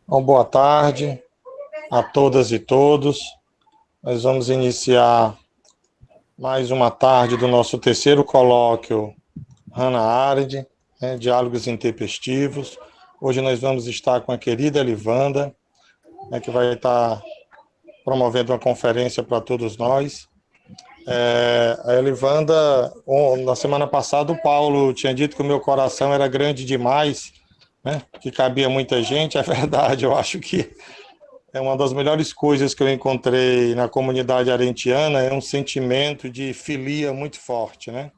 Bom, boa tarde a todas e todos. Nós vamos iniciar mais uma tarde do nosso terceiro colóquio Hannah Arendt, Diálogos Intempestivos. Hoje nós vamos estar com a querida Elivanda, que vai estar promovendo uma conferência para todos nós. A Elivanda, na semana passada, o Paulo tinha dito que o meu coração era grande demais, que cabia muita gente. É verdade, eu acho que é uma das melhores coisas que eu encontrei na comunidade arendtiana, é um sentimento de filia muito forte, né?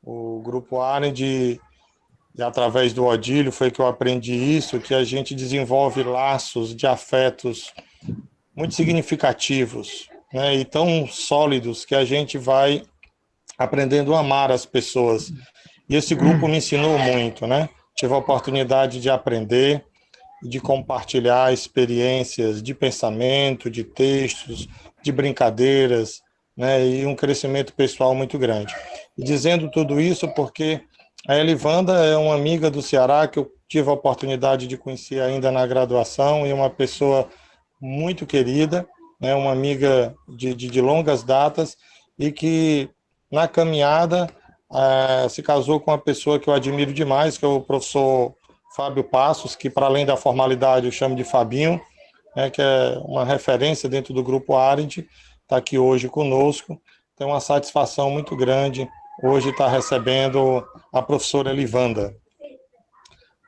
O Grupo Arendt, e através do Odílio, foi que eu aprendi isso, que a gente desenvolve laços de afetos muito significativos, né? E tão sólidos que a gente vai aprendendo a amar as pessoas. E esse grupo me ensinou muito, né? Tive a oportunidade de aprender, de compartilhar experiências de pensamento, de textos, de brincadeiras, né, e um crescimento pessoal muito grande. E dizendo tudo isso porque a Elivanda é uma amiga do Ceará que eu tive a oportunidade de conhecer ainda na graduação, e uma pessoa muito querida, né, uma amiga de longas datas, e que na caminhada se casou com uma pessoa que eu admiro demais, que é o professor Fábio Passos, que para além da formalidade eu chamo de Fabinho, que é uma referência dentro do Grupo Arendt, está aqui hoje conosco. Tem uma satisfação muito grande hoje estar recebendo a professora Elivanda.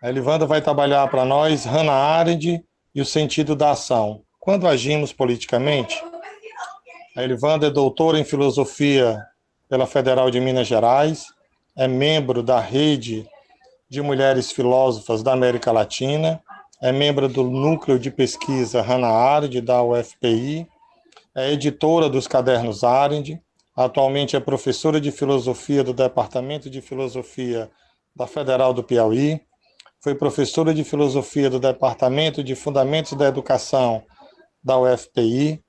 A Elivanda vai trabalhar para nós Hannah Arendt e o sentido da ação. Quando agimos politicamente, a Elivanda é doutora em filosofia pela Federal de Minas Gerais, é membro da rede de mulheres filósofas da América Latina, é membro do núcleo de pesquisa Hannah Arendt, da UFPI, é editora dos Cadernos Arendt, atualmente é professora de filosofia do Departamento de Filosofia da Federal do Piauí, foi professora de filosofia do Departamento de Fundamentos da Educação da UFPI,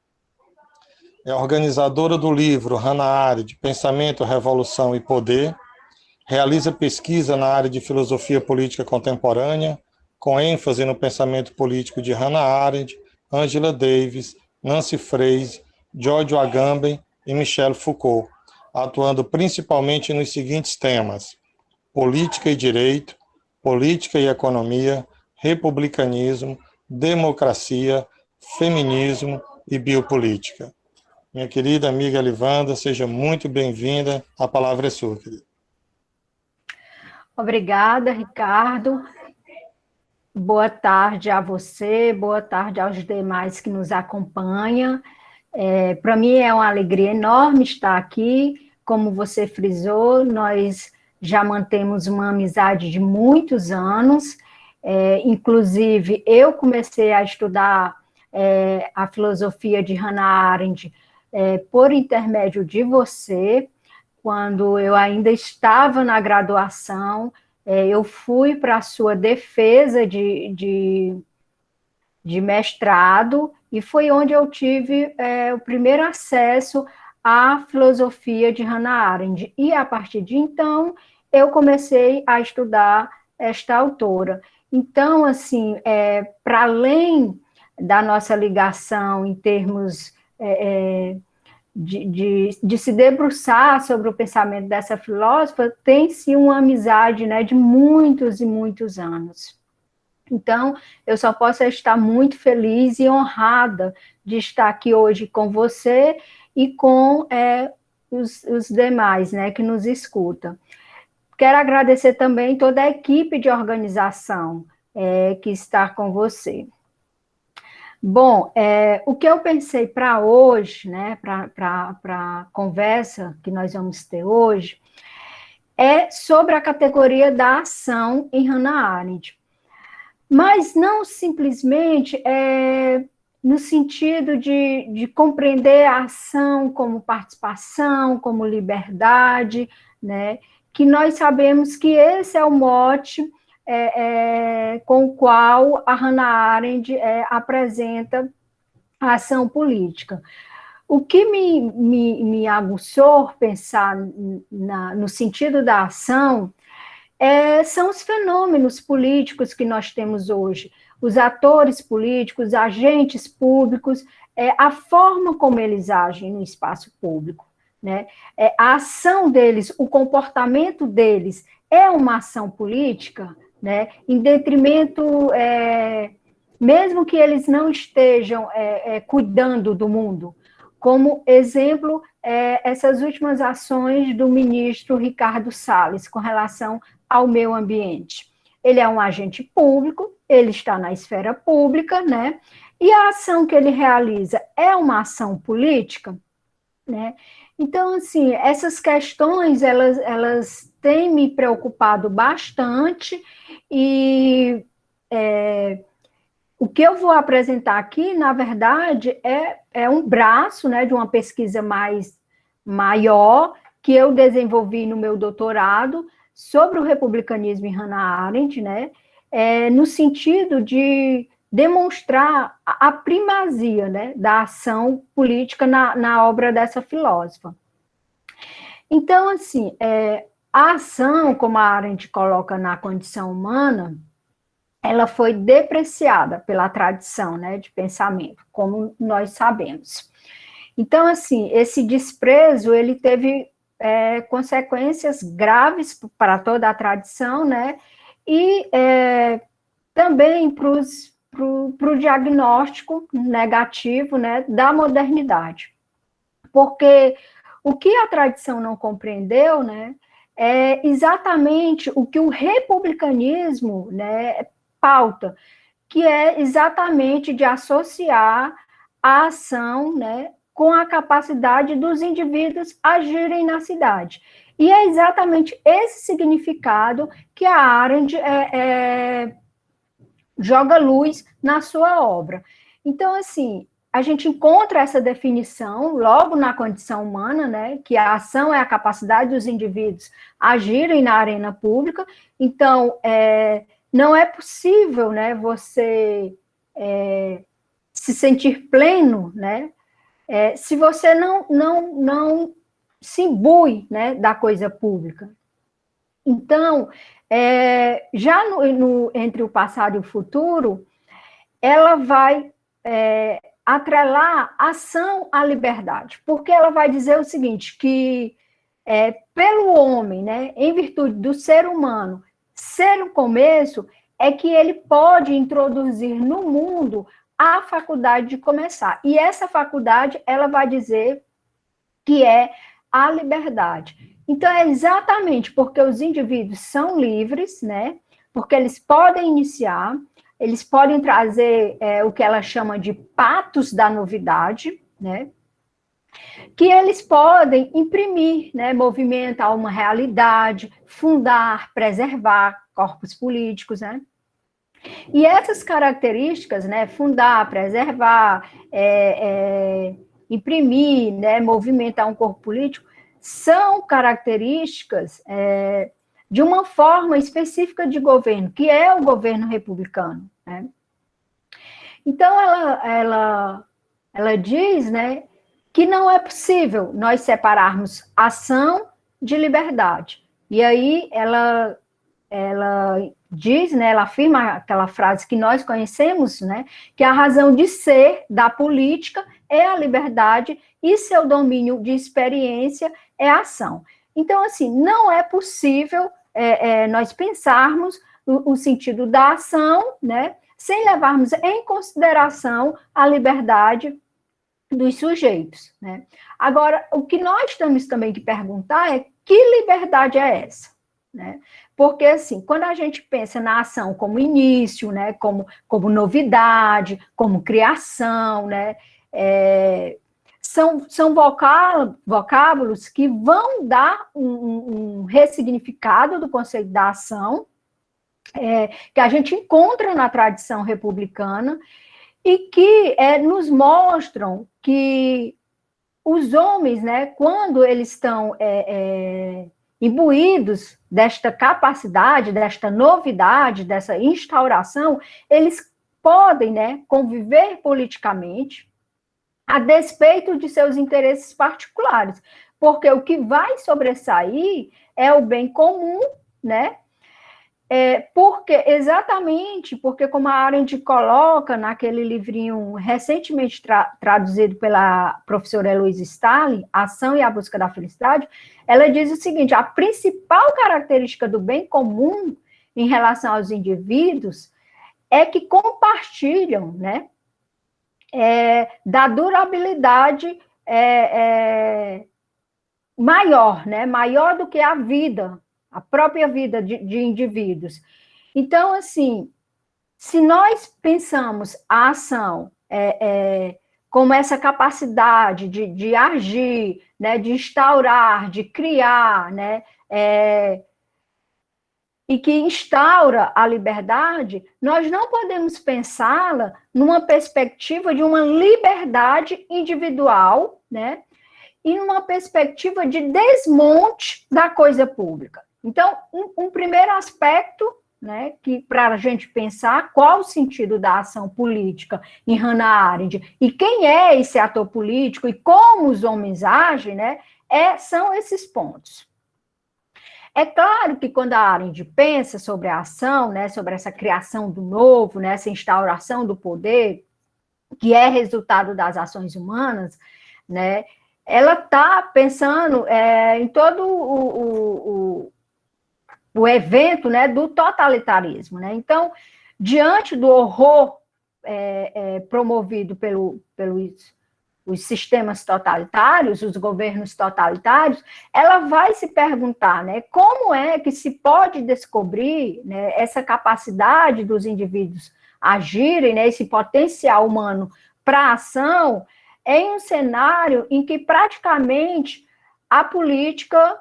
é organizadora do livro Hannah Arendt, Pensamento, Revolução e Poder, realiza pesquisa na área de filosofia política contemporânea, com ênfase no pensamento político de Hannah Arendt, Angela Davis, Nancy Fraser, Giorgio Agamben e Michel Foucault, atuando principalmente nos seguintes temas: política e direito, política e economia, republicanismo, democracia, feminismo e biopolítica. Minha querida amiga Elivanda, seja muito bem-vinda. A palavra é sua, querida. Obrigada, Ricardo. Boa tarde a você, boa tarde aos demais que nos acompanham. Para mim é uma alegria enorme estar aqui. Como você frisou, nós já mantemos uma amizade de muitos anos. Inclusive, eu comecei a estudar a filosofia de Hannah Arendt por intermédio de você. Quando eu ainda estava na graduação, eu fui para a sua defesa de mestrado, e foi onde eu tive o primeiro acesso à filosofia de Hannah Arendt. E, a partir de então, eu comecei a estudar esta autora. Então, assim, para além da nossa ligação em termos de se debruçar sobre o pensamento dessa filósofa, tem-se uma amizade, né, de muitos e muitos anos. Então, eu só posso estar muito feliz e honrada de estar aqui hoje com você e com os demais, né, que nos escutam. Quero agradecer também toda a equipe de organização que está com você. Bom, o que eu pensei para hoje, né, para a conversa que nós vamos ter hoje, é sobre a categoria da ação em Hannah Arendt. Mas não simplesmente no sentido de compreender a ação como participação, como liberdade, né, que nós sabemos que esse é o mote com o qual a Hannah Arendt apresenta a ação política. O que me aguçou pensar no sentido da ação são os fenômenos políticos que nós temos hoje. os atores políticos, os agentes públicos, a forma como eles agem no espaço público, né? A ação deles, o comportamento deles é uma ação política, né? Em detrimento, mesmo que eles não estejam cuidando do mundo. Como exemplo, essas últimas ações do ministro Ricardo Salles com relação ao meio ambiente. Ele é um agente público, ele está na esfera pública, né? E a ação que ele realiza é uma ação política, né? Então, assim, essas questões, elas têm me preocupado bastante e o que eu vou apresentar aqui, na verdade, é um braço, né, de uma pesquisa maior que eu desenvolvi no meu doutorado sobre o republicanismo em Hannah Arendt, né, no sentido de demonstrar a primazia, né, da ação política na obra dessa filósofa. Então, assim, a ação, como a Arendt coloca na condição humana, ela foi depreciada pela tradição, né, de pensamento, como nós sabemos. Então, assim, esse desprezo, ele teve consequências graves para toda a tradição, né, e também para o diagnóstico negativo, né, da modernidade. Porque o que a tradição não compreendeu, né, é exatamente o que o republicanismo, né, pauta, que é exatamente de associar a ação, né, com a capacidade dos indivíduos agirem na cidade. E é exatamente esse significado que a Arendt joga luz na sua obra. Então, assim, a gente encontra essa definição logo na condição humana, né, que a ação é a capacidade dos indivíduos agirem na arena pública. Então, não é possível, né, você se sentir pleno, né, se você não se imbui, né, da coisa pública. Então, já entre o passado e o futuro, ela vai atrelar ação à liberdade, porque ela vai dizer o seguinte, que pelo homem, né, em virtude do ser humano, ser o começo, é que ele pode introduzir no mundo a faculdade de começar. E essa faculdade, ela vai dizer que é a liberdade. Então, é exatamente porque os indivíduos são livres, né? Porque eles podem iniciar, eles podem trazer o que ela chama de patos da novidade, né? Que eles podem imprimir, né, movimento a uma realidade, fundar, preservar corpos políticos, né? E essas características, né, fundar, preservar, imprimir, né, movimentar um corpo político, são características de uma forma específica de governo, que é o governo republicano, né? Então, ela diz, né, que não é possível nós separarmos ação de liberdade. E aí ela diz, né, ela afirma aquela frase que nós conhecemos, né, que a razão de ser da política é a liberdade e seu domínio de experiência é a ação. Então, assim, não é possível nós pensarmos o sentido da ação, né, sem levarmos em consideração a liberdade dos sujeitos, né? Agora, o que nós temos também que perguntar é que liberdade é essa, né? Porque, assim, quando a gente pensa na ação como início, né, como novidade, como criação, né, são vocábulos que vão dar um ressignificado do conceito da ação, que a gente encontra na tradição republicana, e que nos mostram que os homens, né, quando eles estão imbuídos desta capacidade, desta novidade, dessa instauração, eles podem, né, conviver politicamente a despeito de seus interesses particulares, porque o que vai sobressair é o bem comum, né, Exatamente porque, como a Arendt coloca naquele livrinho recentemente traduzido pela professora Heloísa Stalin, Ação e a Busca da Felicidade, ela diz o seguinte: a principal característica do bem comum em relação aos indivíduos é que compartilham, né, da durabilidade maior, né, maior do que a vida, a própria vida de indivíduos. Então, assim, se nós pensamos a ação como essa capacidade de agir, né, de instaurar, de criar, né, e que instaura a liberdade, nós não podemos pensá-la numa perspectiva de uma liberdade individual, né, e numa perspectiva de desmonte da coisa pública. Então, um primeiro aspecto, né, que para a gente pensar qual o sentido da ação política em Hannah Arendt e quem é esse ator político e como os homens agem, né, são esses pontos. É claro que quando a Arendt pensa sobre a ação, né, sobre essa criação do novo, né, essa instauração do poder, que é resultado das ações humanas, né, ela está pensando em todo o evento, né, do totalitarismo, né? Então, diante do horror promovido pelos sistemas totalitários, os governos totalitários, ela vai se perguntar, né, como é que se pode descobrir, né, essa capacidade dos indivíduos agirem, né, esse potencial humano para a ação, em um cenário em que praticamente a política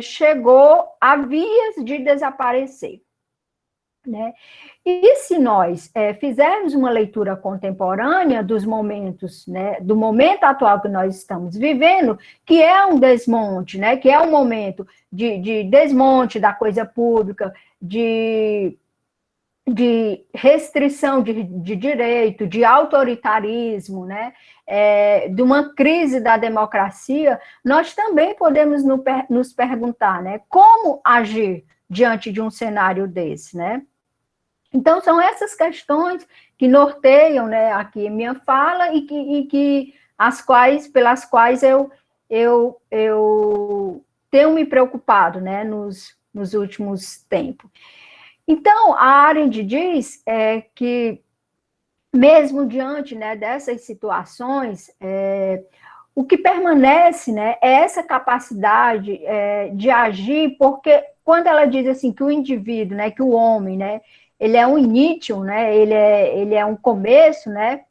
chegou a vias de desaparecer, né? E se nós fizermos uma leitura contemporânea dos momentos, né, do momento atual que nós estamos vivendo, que é um desmonte, né, que é um momento de desmonte da coisa pública, de restrição de direito, de autoritarismo, né, de uma crise da democracia, nós também podemos nos perguntar, né, como agir diante de um cenário desse, né? Então, são essas questões que norteiam, né, aqui a minha fala pelas quais eu tenho me preocupado, né, nos últimos tempos. Então, a Arendt diz que, mesmo diante, né, dessas situações, o que permanece, né, é essa capacidade de agir, porque quando ela diz assim que o indivíduo, né, que o homem, né, ele é um início, né, ele é um começo, né,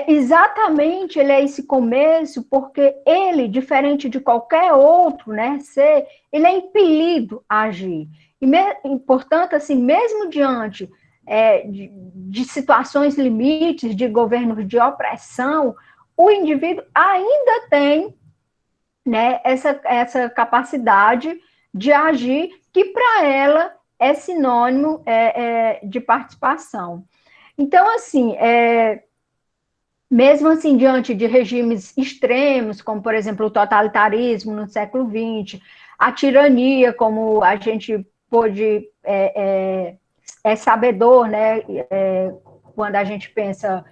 exatamente, ele é esse começo, porque ele, diferente de qualquer outro, né, ser, ele é impelido a agir. E, portanto, assim, mesmo diante de situações limites, de governos de opressão, o indivíduo ainda tem, né, essa capacidade de agir, que para ela é sinônimo de participação. Então, assim, mesmo assim, diante de regimes extremos, como, por exemplo, o totalitarismo no século XX, a tirania, como a gente pôde sabedor, né, quando a gente pensa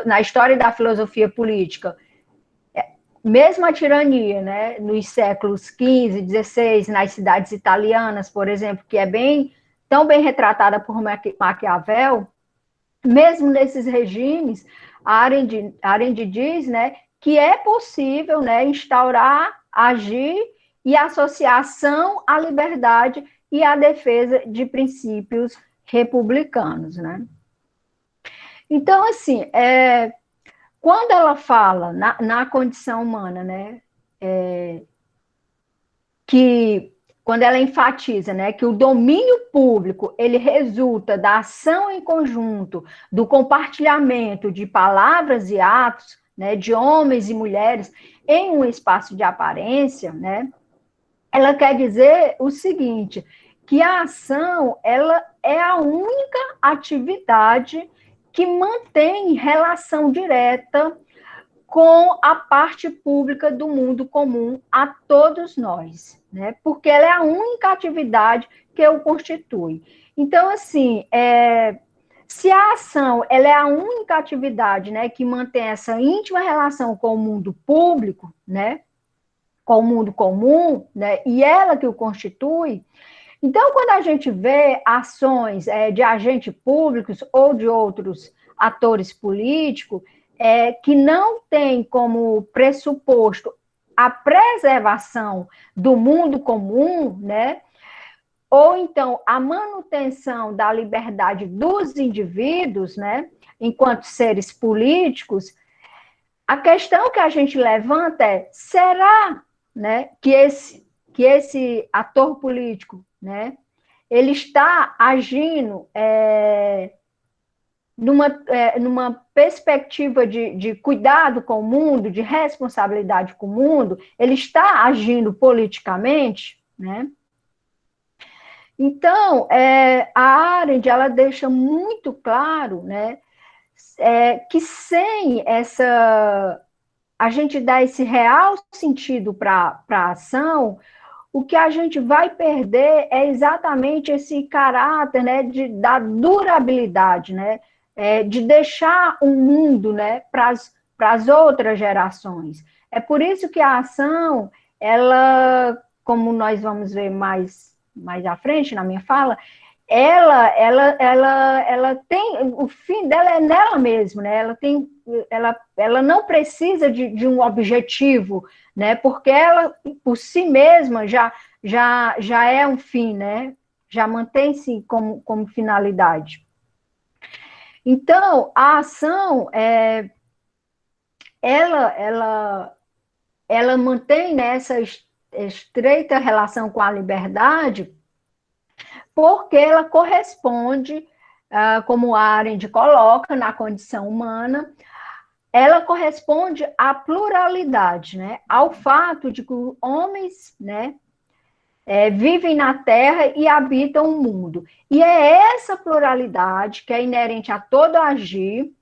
na história da filosofia política, mesmo a tirania, né, nos séculos XV, XVI, nas cidades italianas, por exemplo, que é tão bem retratada por Maquiavel, mesmo nesses regimes, a Arendt diz, né, que é possível, né, instaurar, agir e associação à liberdade e à defesa de princípios republicanos, né? Então, assim, quando ela fala na condição humana, né, que quando ela enfatiza, né, que o domínio público, ele resulta da ação em conjunto, do compartilhamento de palavras e atos, né, de homens e mulheres em um espaço de aparência, né, ela quer dizer o seguinte, que a ação, ela é a única atividade que mantém relação direta com a parte pública do mundo comum a todos nós, né? Porque ela é a única atividade que o constitui. Então, assim, se a ação ela é a única atividade, né, que mantém essa íntima relação com o mundo público, né, com o mundo comum, né, e ela que o constitui, então, quando a gente vê ações de agentes públicos ou de outros atores políticos que não têm como pressuposto a preservação do mundo comum, né, ou então a manutenção da liberdade dos indivíduos, né, enquanto seres políticos, a questão que a gente levanta é: será, né, que esse ator político, né, ele está agindo numa perspectiva de cuidado com o mundo, de responsabilidade com o mundo? Ele está agindo politicamente, né? Então, a Arendt, ela deixa muito claro, né, que sem a gente dar esse real sentido para a ação, o que a gente vai perder é exatamente esse caráter, né, da durabilidade, né, de deixar um mundo, né, para as outras gerações. É por isso que a ação, ela, como nós vamos ver mais à frente na minha fala, ela tem, o fim dela é nela mesma, né? Ela não precisa de um objetivo, né? Porque ela, por si mesma, já é um fim, né? Já mantém-se como finalidade. Então, a ação, ela mantém, né, essa estreita relação com a liberdade, porque ela corresponde, como a Arendt coloca, na condição humana, ela corresponde à pluralidade, né? Ao fato de que os homens, né, vivem na Terra e habitam o mundo. E é essa pluralidade que é inerente a todo agir,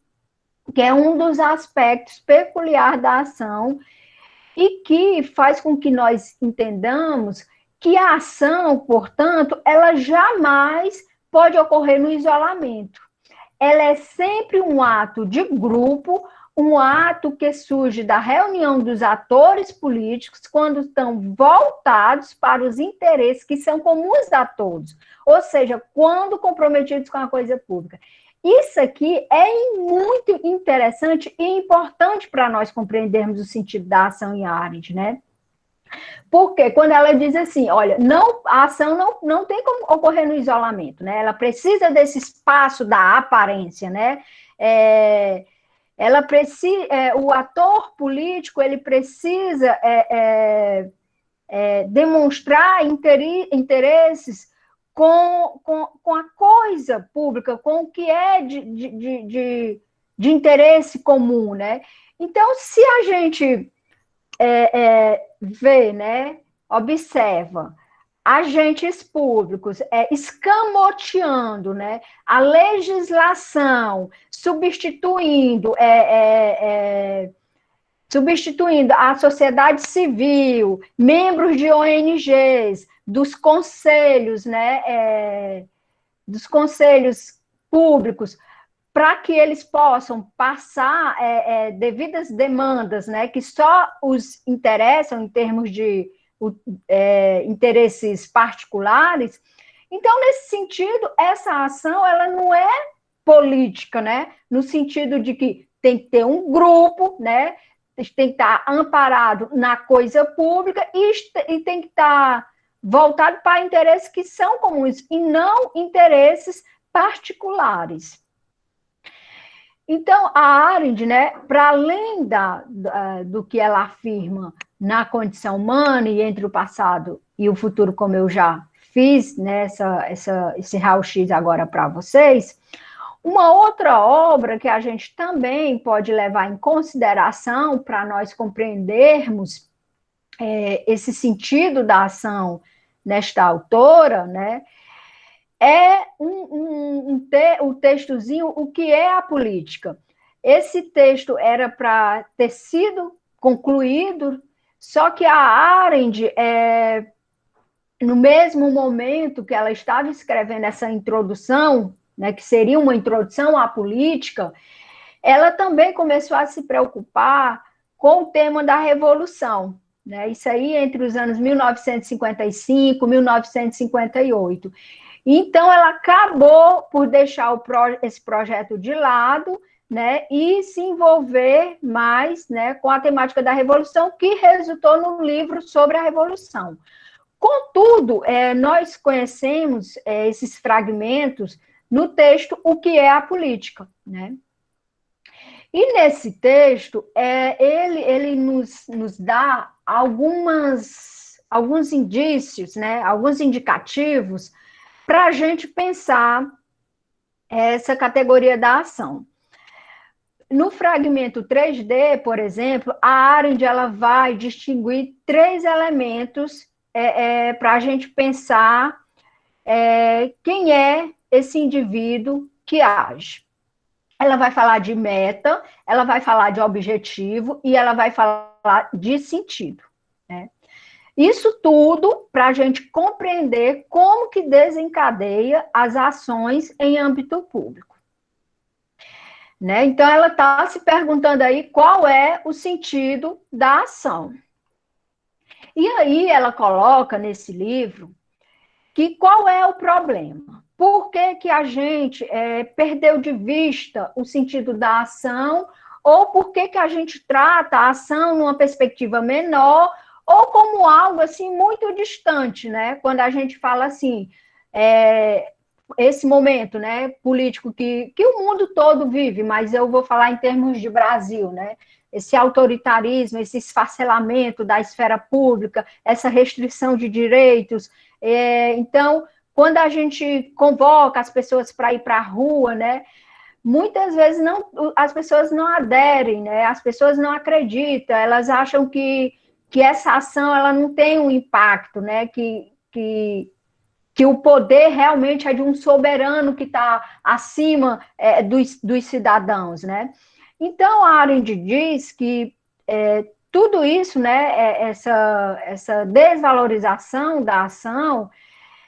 que é um dos aspectos peculiares da ação e que faz com que nós entendamos que a ação, portanto, ela jamais pode ocorrer no isolamento. Ela é sempre um ato de grupo, um ato que surge da reunião dos atores políticos quando estão voltados para os interesses que são comuns a todos, ou seja, quando comprometidos com a coisa pública. Isso aqui é muito interessante e importante para nós compreendermos o sentido da ação em Arendt, né? Porque quando ela diz assim, olha, a ação não tem como ocorrer no isolamento, né? Ela precisa desse espaço da aparência, né? Ela precisa, o ator político, ele precisa demonstrar interesses com a coisa pública, com o que é de interesse comum, né? Então, se a gente vê, né, observa agentes públicos escamoteando, né, a legislação, substituindo a sociedade civil, membros de ONGs, dos conselhos, né, dos conselhos públicos, para que eles possam passar devidas demandas, né, que só os interessam em termos de interesses particulares. Então, nesse sentido, essa ação ela não é política, né, no sentido de que tem que ter um grupo, né, tem que estar amparado na coisa pública e tem que estar voltado para interesses que são comuns e não interesses particulares. Então, a Arendt, né, para além do que ela afirma na condição humana e entre o passado e o futuro, como eu já fiz, né, esse raio-x agora para vocês, uma outra obra que a gente também pode levar em consideração para nós compreendermos esse sentido da ação nesta autora, né, é o textozinho O que é a política. Esse texto era para ter sido concluído, só que a Arendt no mesmo momento que ela estava escrevendo essa introdução, né, que seria uma introdução à política, ela também começou a se preocupar com o tema da Revolução, né? Isso aí entre os anos 1955 e 1958. Então, ela acabou por deixar esse projeto de lado, né, e se envolver mais, né, com a temática da Revolução, que resultou no livro sobre a Revolução. Contudo, nós conhecemos esses fragmentos no texto O que é a Política, né? E nesse texto, ele nos dá alguns indícios, né, alguns indicativos para a gente pensar essa categoria da ação. No fragmento 3D, por exemplo, a Arendt ela vai distinguir 3 elementos para a gente pensar quem é esse indivíduo que age. Ela vai falar de meta, ela vai falar de objetivo e ela vai falar de sentido, né? Isso tudo para a gente compreender como que desencadeia as ações em âmbito público, né? Então, ela está se perguntando aí qual é o sentido da ação. E aí ela coloca nesse livro que qual é o problema? Por que que a gente perdeu de vista o sentido da ação, ou por que que a gente trata a ação numa perspectiva menor, ou como algo assim muito distante, né? Quando a gente fala assim, esse momento, né, político que o mundo todo vive, mas eu vou falar em termos de Brasil, né? Esse autoritarismo, esse esfacelamento da esfera pública, essa restrição de direitos. Então, quando a gente convoca as pessoas para ir para a rua, né, muitas vezes as pessoas não aderem, né, as pessoas não acreditam, elas acham que essa ação ela não tem um impacto, né, que o poder realmente é de um soberano que está acima dos cidadãos, né? Então, a Arendt diz que tudo isso, né, essa desvalorização da ação,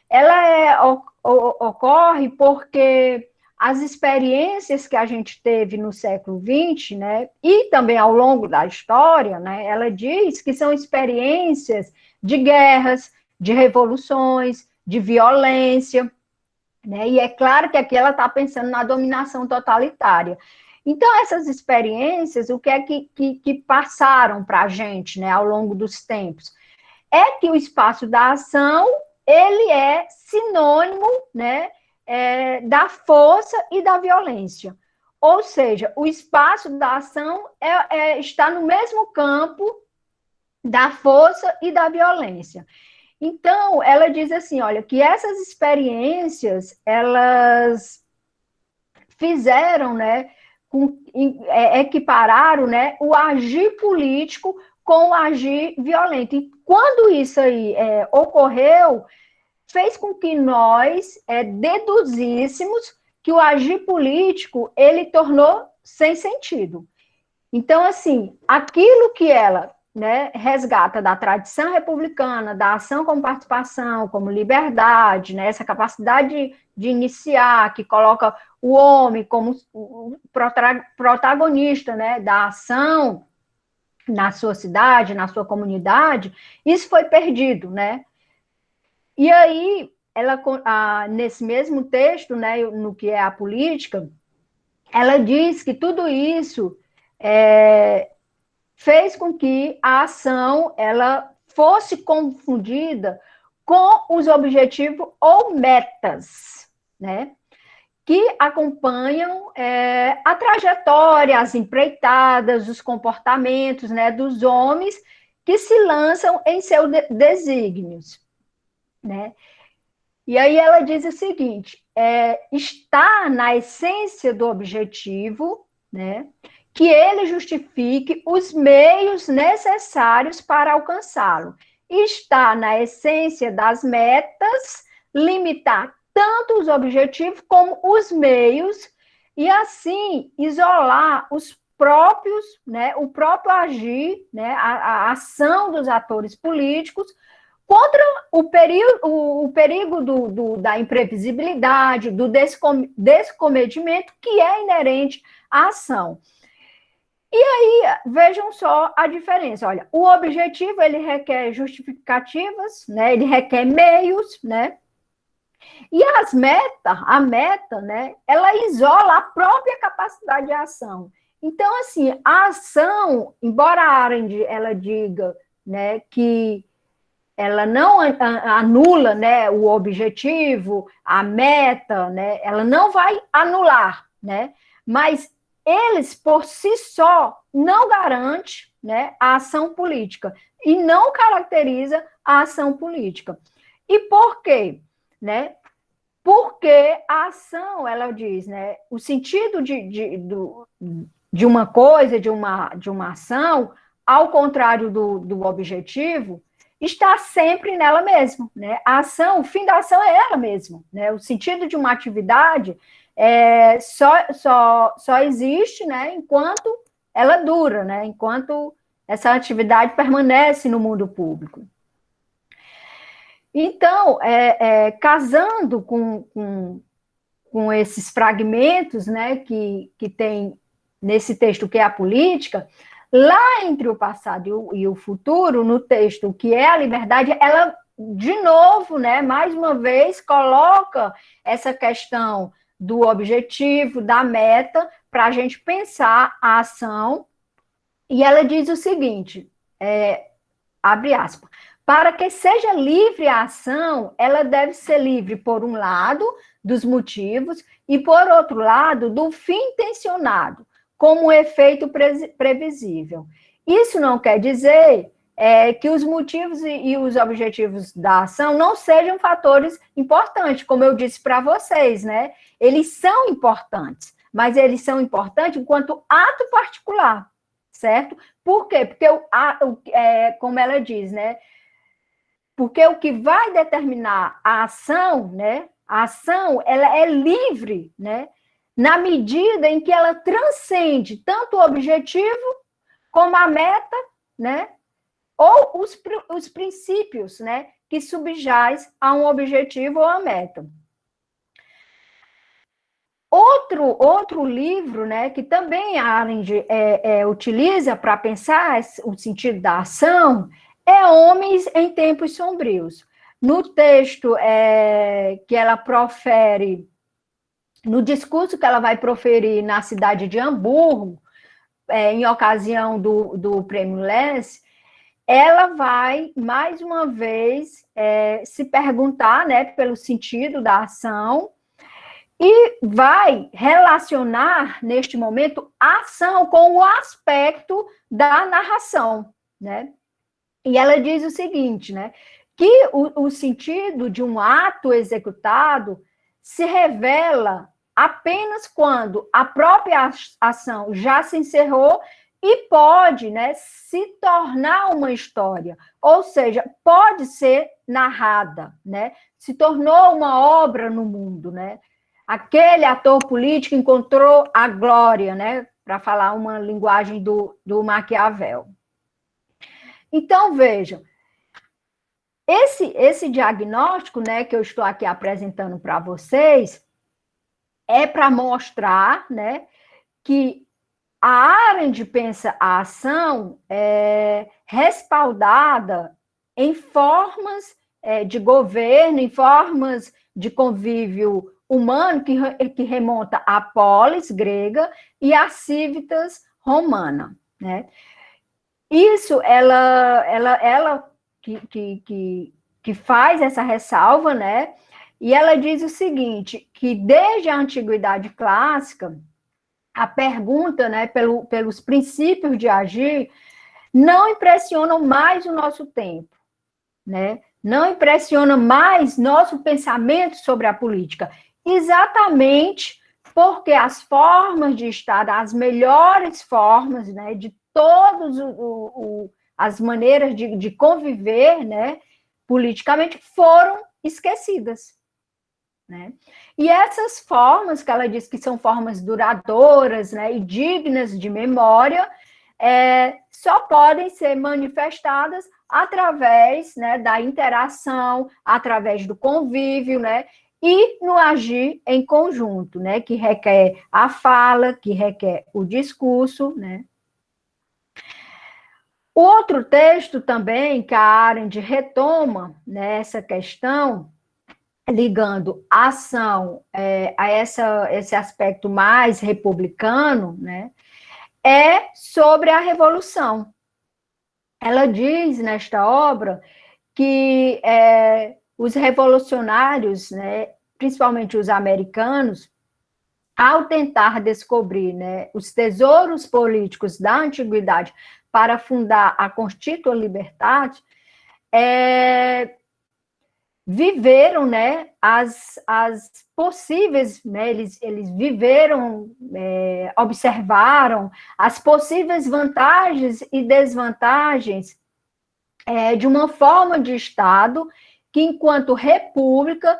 ela ocorre porque as experiências que a gente teve no século XX, né, e também ao longo da história, né, ela diz que são experiências de guerras, de revoluções, de violência, né, e é claro que aqui ela está pensando na dominação totalitária. Então, essas experiências, o que é que passaram para a gente, né, ao longo dos tempos? É que o espaço da ação, ele é sinônimo, né, da força e da violência. Ou seja, o espaço da ação está no mesmo campo da força e da violência. Então, ela diz assim, olha, que essas experiências, elas fizeram, né, equipararam, né, o agir político com o agir violento. E quando isso aí ocorreu, fez com que nós deduzíssemos que o agir político, ele tornou sem sentido. Então, assim, aquilo que ela, né, resgata da tradição republicana, da ação como participação, como liberdade, né, essa capacidade de iniciar, que coloca o homem como o protagonista, né, da ação na sua cidade, na sua comunidade, isso foi perdido, né? E aí, ela, nesse mesmo texto, né, no que é a política, ela diz que tudo isso fez com que a ação ela fosse confundida com os objetivos ou metas, né, que acompanham a trajetória, as empreitadas, os comportamentos, né, dos homens que se lançam em seus desígnios, né? E aí ela diz o seguinte, está na essência do objetivo, né, que ele justifique os meios necessários para alcançá-lo. Está na essência das metas limitar tanto os objetivos como os meios e assim isolar os próprios, né, o próprio agir, né, a ação dos atores políticos contra o perigo da imprevisibilidade, do descomedimento que é inerente à ação. E aí, vejam só a diferença. Olha, o objetivo, ele requer justificativas, né? Ele requer meios, né? E a meta, né? Ela isola a própria capacidade de ação. Então, assim, a ação, embora a Arendt, ela diga, né, que ela não anula, né, o objetivo, a meta, né? Ela não vai anular, né? Mas eles, por si só, não garante, né, a ação política e não caracteriza a ação política. E por quê? Né? Porque a ação, ela diz, né, o sentido de uma coisa, de uma ação, ao contrário do objetivo, está sempre nela mesma, né? A ação, o fim da ação é ela mesma, né? O sentido de uma atividade só existe, né, enquanto ela dura, né? Enquanto essa atividade permanece no mundo público. Então, casando com esses fragmentos, né, que tem nesse texto que é a política, lá entre o passado e o futuro, no texto que é a liberdade, ela, de novo, né, mais uma vez, coloca essa questão do objetivo, da meta, para a gente pensar a ação, e ela diz o seguinte, abre aspas, para que seja livre a ação, ela deve ser livre, por um lado, dos motivos, e, por outro lado, do fim intencionado, como um efeito previsível. Isso não quer dizer que os motivos e os objetivos da ação não sejam fatores importantes, como eu disse para vocês, né? Eles são importantes, mas eles são importantes enquanto ato particular, certo? Por quê? Porque, como ela diz, né? Porque o que vai determinar a ação, né? A ação, ela é livre, né? Na medida em que ela transcende tanto o objetivo como a meta, né? Ou os princípios, né? Que subjaz a um objetivo ou a meta. Outro livro, né, que também a Arendt utiliza para pensar o sentido da ação, é Homens em Tempos Sombrios. No texto que ela profere, no discurso que ela vai proferir na cidade de Hamburgo, em ocasião do Prêmio Less, ela vai, mais uma vez, se perguntar, né, pelo sentido da ação, e vai relacionar, neste momento, a ação com o aspecto da narração, né? E ela diz o seguinte, né? Que o sentido de um ato executado se revela apenas quando a própria ação já se encerrou e pode, né, se tornar uma história, ou seja, pode ser narrada, né? Se tornou uma obra no mundo, né? Aquele ator político encontrou a glória, né? Para falar uma linguagem do Maquiavel. Então, vejam, esse diagnóstico, né, que eu estou aqui apresentando para vocês, é para mostrar, né, que a Arendt pensa a ação respaldada em formas de governo, em formas de convívio humano que remonta à polis grega e à civitas romana, né? Isso, ela que faz essa ressalva, né? E ela diz o seguinte, que desde a antiguidade clássica, a pergunta, né, pelos princípios de agir, não impressionam mais o nosso tempo, né? Não impressiona mais nosso pensamento sobre a política, exatamente porque as formas de Estado, as melhores formas, né, de todas as maneiras de conviver, né, politicamente, foram esquecidas, né? E essas formas, que ela diz que são formas duradouras, né, e dignas de memória, só podem ser manifestadas através, né, da interação, através do convívio, né, e no agir em conjunto, né, que requer a fala, que requer o discurso, né. O outro texto também que a Arendt retoma nessa questão, ligando a ação a esse aspecto mais republicano, né, é sobre a revolução. Ela diz nesta obra que os revolucionários, né, principalmente os americanos, ao tentar descobrir, né, os tesouros políticos da antiguidade para fundar a Constitua Libertatis, viveram, né, as possíveis, né, eles viveram, observaram as possíveis vantagens e desvantagens de uma forma de Estado que, enquanto república,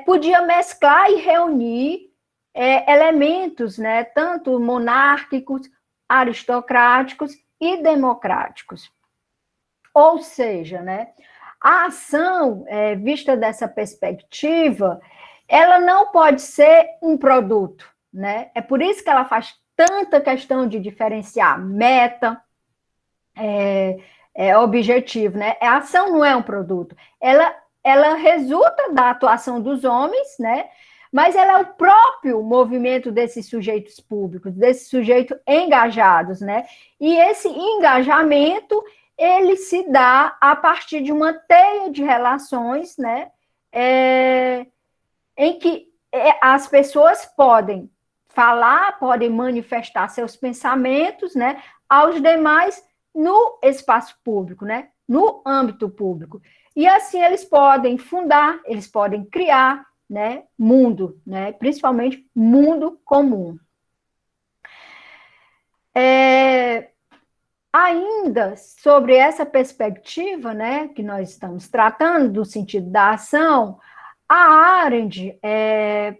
podia mesclar e reunir elementos, né, tanto monárquicos, aristocráticos e democráticos. Ou seja, né, a ação, vista dessa perspectiva, ela não pode ser um produto, né? É por isso que ela faz tanta questão de diferenciar meta, objetivo, né? A ação não é um produto, ela resulta da atuação dos homens, né? Mas ela é o próprio movimento desses sujeitos públicos, desses sujeitos engajados, né? E esse engajamento, ele se dá a partir de uma teia de relações, né? Em que as pessoas podem falar, podem manifestar seus pensamentos, né? Aos demais no espaço público, né? No âmbito público. E assim eles podem fundar, eles podem criar, né, mundo, né, principalmente mundo comum. Ainda sobre essa perspectiva, né, que nós estamos tratando do sentido da ação, a Arendt,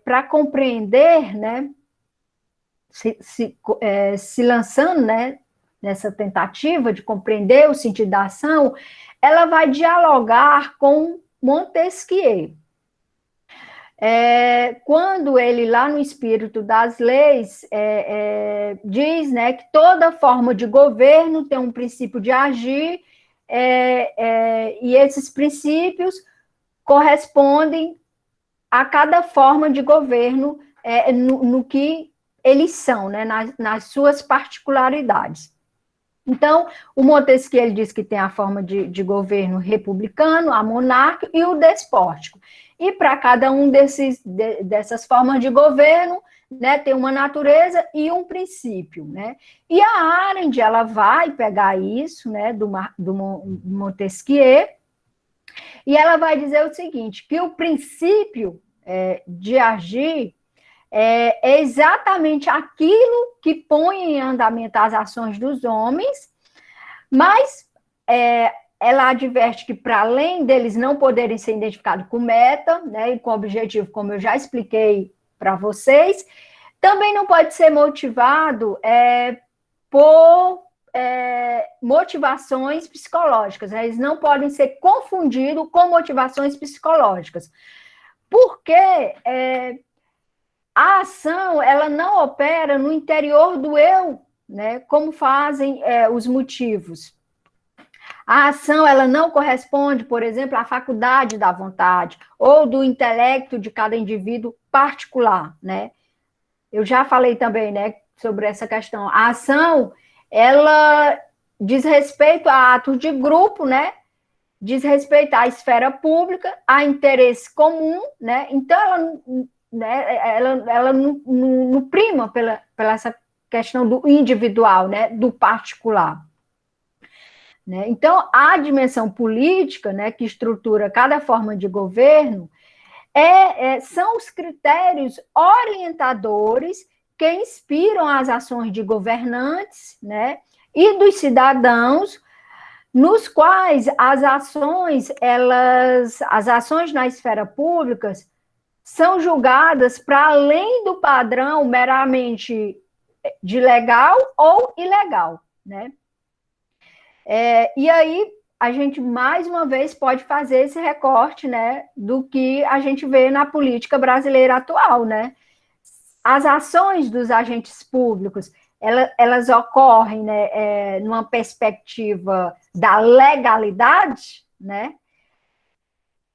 para compreender, né, se lançando, né, nessa tentativa de compreender o sentido da ação, ela vai dialogar com Montesquieu. Quando ele, lá no Espírito das Leis, diz, né, que toda forma de governo tem um princípio de agir, e esses princípios correspondem a cada forma de governo no que eles são, né, nas suas particularidades. Então, o Montesquieu ele diz que tem a forma de governo republicano, a monárquico e o despótico. E para cada um dessas formas de governo, né, tem uma natureza e um princípio, né? E a Arendt, ela vai pegar isso, né, do Montesquieu, e ela vai dizer o seguinte, que o princípio de agir é exatamente aquilo que põe em andamento as ações dos homens, mas ela adverte que, para além deles não poderem ser identificados com meta, né, e com objetivo, como eu já expliquei para vocês, também não pode ser motivado por motivações psicológicas, né? Eles não podem ser confundidos com motivações psicológicas, porque a ação, ela não opera no interior do eu, né, como fazem os motivos. A ação, ela não corresponde, por exemplo, à faculdade da vontade ou do intelecto de cada indivíduo particular, né? Eu já falei também, né, sobre essa questão. A ação, ela diz respeito a atos de grupo, né? Diz respeito à esfera pública, a interesse comum, né? Então, ela não prima pela essa questão do individual, né? Do particular. Né? Então, a dimensão política, né, que estrutura cada forma de governo, são os critérios orientadores que inspiram as ações de governantes, né, e dos cidadãos, nos quais as ações na esfera pública são julgadas para além do padrão meramente de legal ou ilegal, né? E aí, a gente, mais uma vez, pode fazer esse recorte, né, do que a gente vê na política brasileira atual, né? As ações dos agentes públicos, elas ocorrem, né, numa perspectiva da legalidade, né?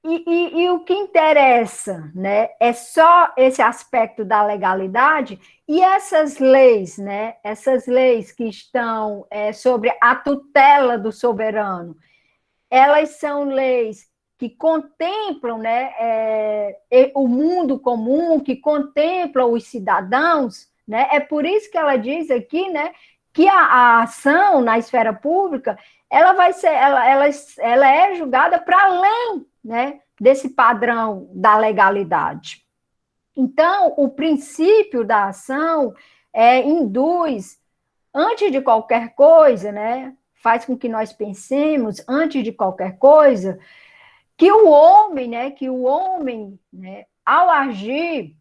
E o que interessa, né, é só esse aspecto da legalidade e essas leis, né, essas leis que estão sobre a tutela do soberano, elas são leis que contemplam, né, o mundo comum, que contemplam os cidadãos, né? É por isso que ela diz aqui, né, que a ação na esfera pública ela vai ser, ela é julgada para além, né, desse padrão da legalidade. Então, o princípio da ação induz, antes de qualquer coisa, né, faz com que nós pensemos, antes de qualquer coisa, que o homem, né, ao agir,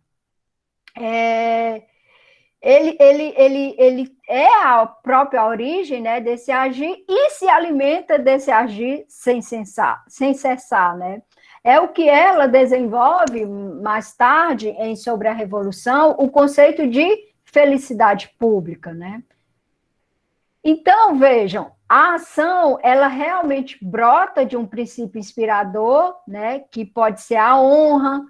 ele é a própria origem, né, desse agir e se alimenta desse agir sem cessar, né? É o que ela desenvolve mais tarde, sobre a Revolução, o conceito de felicidade pública, né? Então, vejam, a ação, ela realmente brota de um princípio inspirador, né, que pode ser a honra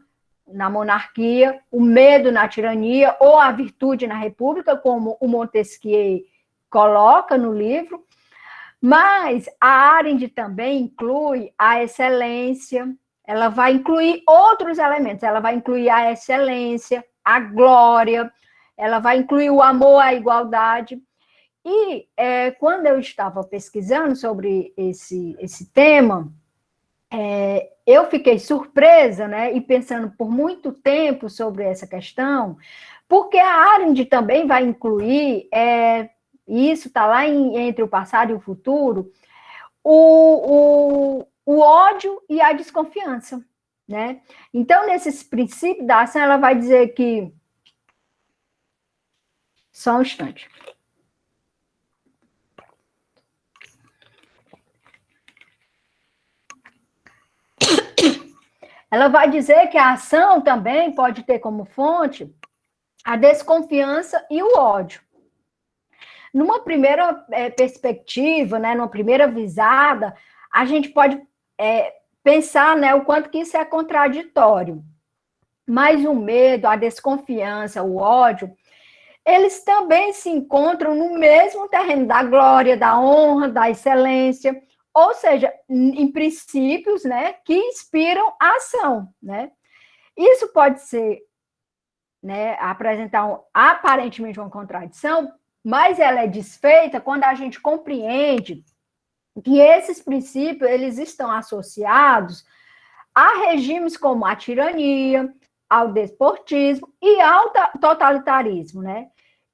na monarquia, o medo na tirania ou a virtude na república, como o Montesquieu coloca no livro, mas a Arendt também inclui a excelência, ela vai incluir outros elementos, ela vai incluir a excelência, a glória, ela vai incluir o amor à igualdade. E quando eu estava pesquisando sobre esse tema, eu fiquei surpresa, né, e pensando por muito tempo sobre essa questão, porque a Arendt também vai incluir, e isso está lá Entre o Passado e o Futuro, o ódio e a desconfiança, né? Então, nesses princípios da ação, ela vai dizer que... Só um instante. Ela vai dizer que a ação também pode ter como fonte a desconfiança e o ódio. Numa primeira perspectiva, né, numa primeira visada, a gente pode pensar, né, o quanto que isso é contraditório. Mas o medo, a desconfiança, o ódio, eles também se encontram no mesmo terreno da glória, da honra, da excelência, ou seja, em princípios, né, que inspiram a ação, né? Isso pode ser, né, apresentar aparentemente uma contradição, mas ela é desfeita quando a gente compreende que esses princípios eles estão associados a regimes como a tirania, ao despotismo e ao totalitarismo, né?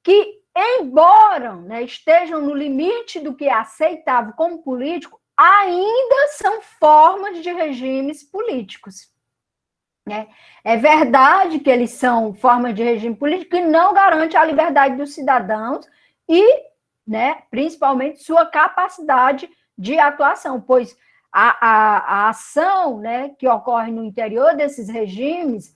Que, embora, né, estejam no limite do que é aceitável como político, ainda são formas de regimes políticos. Né? É verdade que eles são formas de regime político que não garante a liberdade dos cidadãos e, né, principalmente, sua capacidade de atuação, pois a ação, né, que ocorre no interior desses regimes,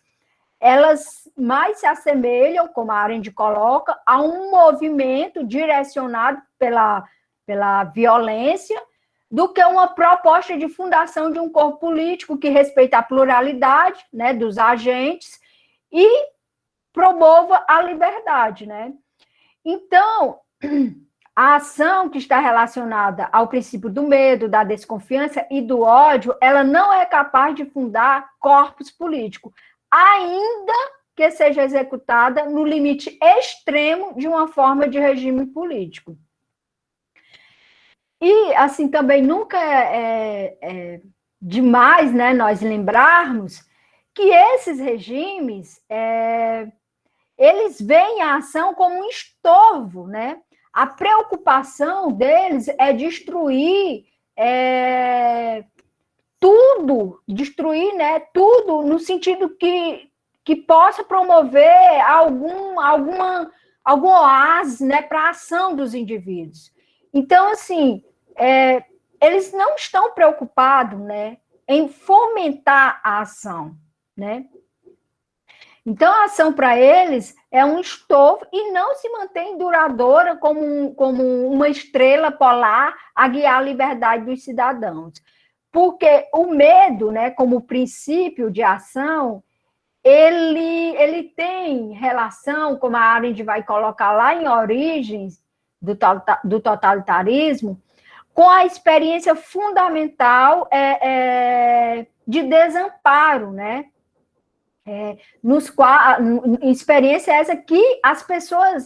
elas mais se assemelham, como a Arendt coloca, a um movimento direcionado pela violência, do que uma proposta de fundação de um corpo político que respeita a pluralidade, né, dos agentes e promova a liberdade, né? Então, a ação que está relacionada ao princípio do medo, da desconfiança e do ódio, ela não é capaz de fundar corpos políticos, ainda que seja executada no limite extremo de uma forma de regime político. E, assim, também nunca é demais, né, nós lembrarmos que esses regimes, eles veem a ação como um estorvo, né? A preocupação deles é destruir tudo, né, tudo no sentido que possa promover algum oásis, né, para a ação dos indivíduos. Então, assim, eles não estão preocupados, né, em fomentar a ação, né? Então, a ação para eles é um estofo e não se mantém duradoura como uma estrela polar a guiar a liberdade dos cidadãos. Porque o medo, né, como princípio de ação, ele tem relação, como a Arendt vai colocar lá em Origens do totalitarismo, com a experiência fundamental de desamparo, né? Experiência essa que as pessoas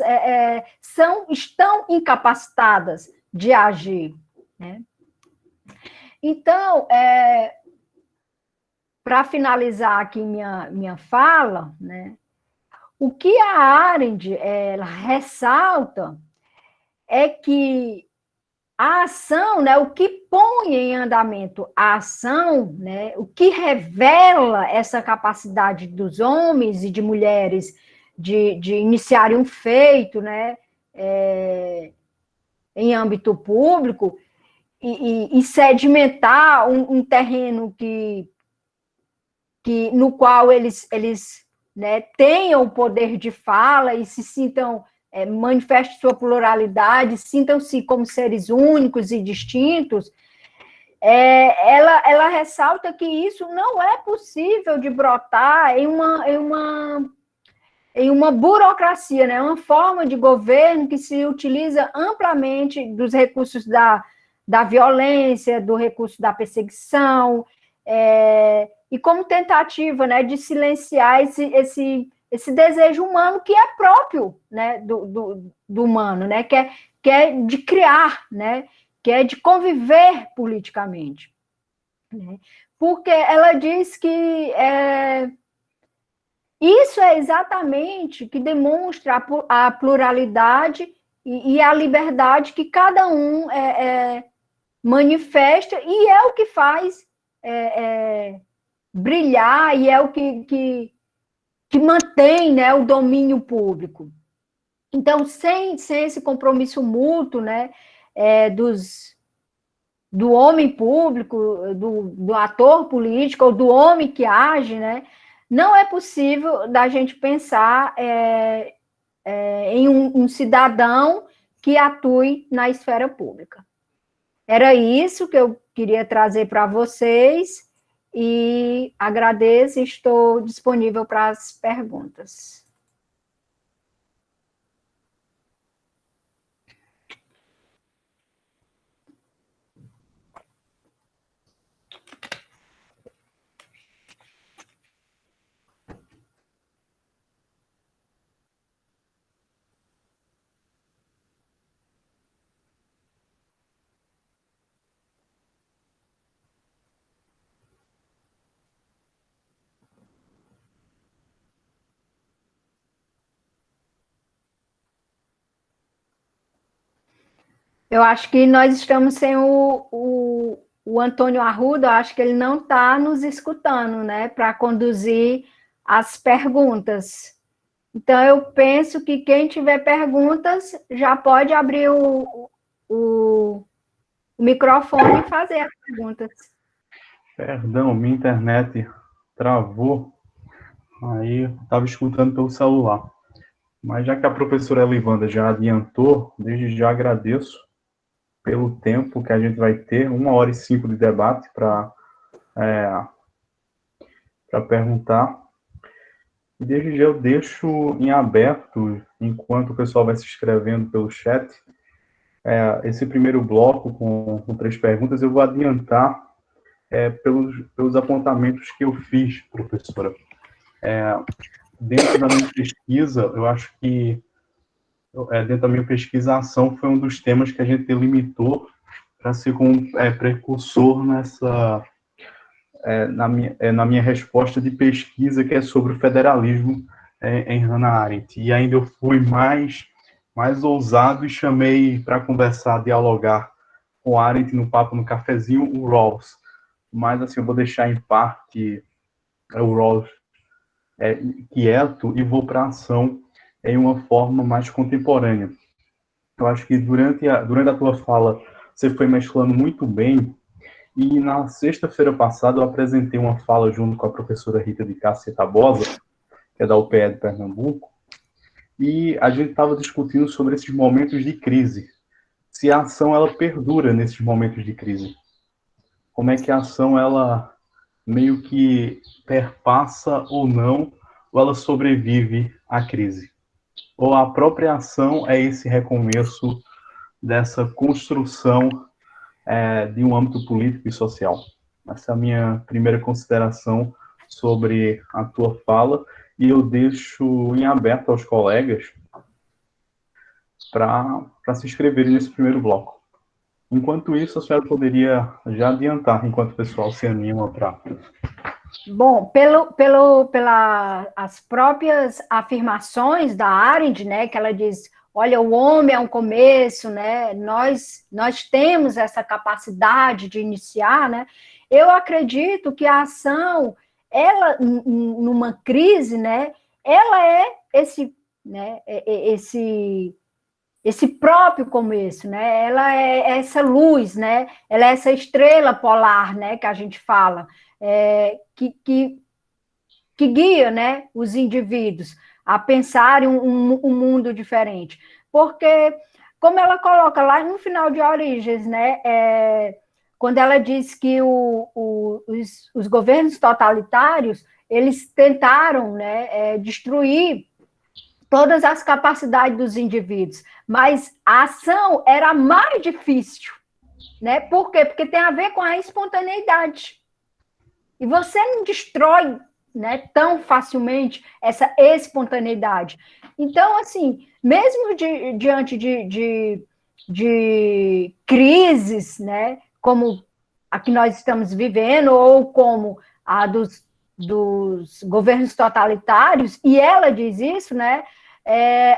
estão incapacitadas de agir, né? Então, para finalizar aqui minha fala, né, o que a Arendt ela ressalta é que a ação, né, o que põe em andamento a ação, né, o que revela essa capacidade dos homens e de mulheres de iniciarem um feito, né, em âmbito público e sedimentar um terreno no qual eles né, tenham o poder de fala e se sintam, manifestem sua pluralidade, sintam-se como seres únicos e distintos, ela ressalta que isso não é possível de brotar em uma burocracia, né, uma forma de governo que se utiliza amplamente dos recursos da violência, do recurso da perseguição, e como tentativa, né, de silenciar esse desejo humano que é próprio, né, do humano, né, que é de criar, né, que é de conviver politicamente, né, porque ela diz que isso é exatamente que demonstra a pluralidade e a liberdade que cada um manifesta e é o que faz brilhar e é o que mantém, né, o domínio público. Então, sem esse compromisso mútuo, né, do homem público, do ator político ou do homem que age, né, não é possível da gente pensar em um cidadão que atue na esfera pública. Era isso que eu queria trazer para vocês e agradeço e estou disponível para as perguntas. Eu acho que nós estamos sem o Antônio Arruda, eu acho que ele não está nos escutando, né, para conduzir as perguntas. Então, eu penso que quem tiver perguntas já pode abrir o microfone e fazer as perguntas. Perdão, minha internet travou, aí eu estava escutando pelo celular. Mas já que a professora Elivanda já adiantou, desde já agradeço pelo tempo que a gente vai ter, 1h05 de debate para perguntar. E desde já eu deixo em aberto, enquanto o pessoal vai se inscrevendo pelo chat, esse primeiro bloco com 3 perguntas, eu vou adiantar pelos apontamentos que eu fiz, professora. Dentro da minha pesquisa, eu acho que dentro da minha pesquisa, a ação foi um dos temas que a gente delimitou para ser como precursor na minha resposta de pesquisa, que é sobre o federalismo em Hannah Arendt. E ainda eu fui mais ousado e chamei para conversar, dialogar com Arendt no Papo no Cafezinho, o Rawls. Mas, assim, eu vou deixar em parte o Rawls quieto e vou para a ação em uma forma mais contemporânea. Eu acho que durante a tua fala, você foi mesclando muito bem. E na sexta-feira passada eu apresentei uma fala junto com a professora Rita de Cássia Tabosa, que é da UPE de Pernambuco, e a gente estava discutindo sobre esses momentos de crise. Se a ação ela perdura nesses momentos de crise. Como é que a ação ela meio que perpassa ou não, ou ela sobrevive à crise? Ou a própria ação é esse recomeço dessa construção de um âmbito político e social? Essa é a minha primeira consideração sobre a tua fala, e eu deixo em aberto aos colegas para se inscreverem nesse primeiro bloco. Enquanto isso, a senhora poderia já adiantar, enquanto o pessoal se anima para... Bom, as próprias afirmações da Arendt, né, que ela diz, olha, o homem é um começo, né, nós temos essa capacidade de iniciar, né, eu acredito que a ação, ela, numa crise, né, ela é esse, né, esse próprio começo, né, ela é essa luz, né, ela é essa estrela polar, né, que a gente fala, que guia, né, os indivíduos a pensarem um mundo diferente. Porque, como ela coloca lá no final de Origens, né, quando ela diz que os governos totalitários, eles tentaram, né, destruir todas as capacidades dos indivíduos, mas a ação era mais difícil, né? Por quê? Porque tem a ver com a espontaneidade. E você não destrói, né, tão facilmente essa espontaneidade. Então, assim, mesmo diante de crises, né, como a que nós estamos vivendo, ou como a dos governos totalitários, e ela diz isso, né,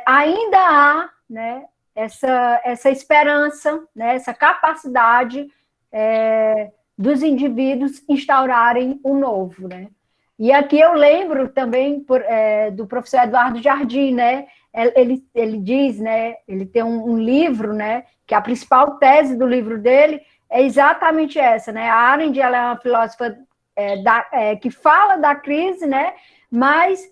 ainda há, né, essa esperança, né, essa capacidade dos indivíduos instaurarem o novo, né? E aqui eu lembro também do professor Eduardo Jardim, né? Ele diz, né? Ele tem um livro, né? Que a principal tese do livro dele é exatamente essa, né? A Arendt, ela é uma filósofa que fala da crise, né? Mas